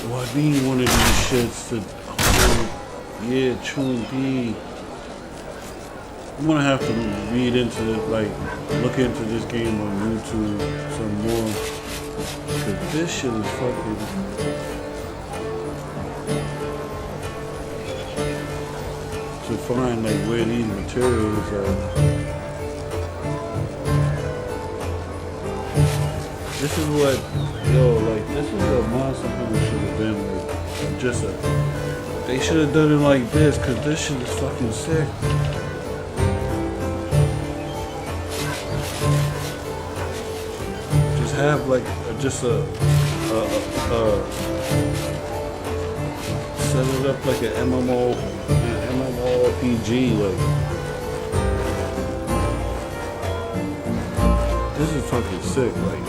well, I need one of these shits to, oh, yeah, true indeed. I'm gonna have to read into it, like, look into this game on YouTube some more. Cause this shit is fucking, to find like where these materials are. This is what, yo, like, this is what Monster Hunter should have been like. Just they should have done it like this, cause this shit is fucking sick. Just have like, just set it up like an MMORPG, like. This is fucking sick, like.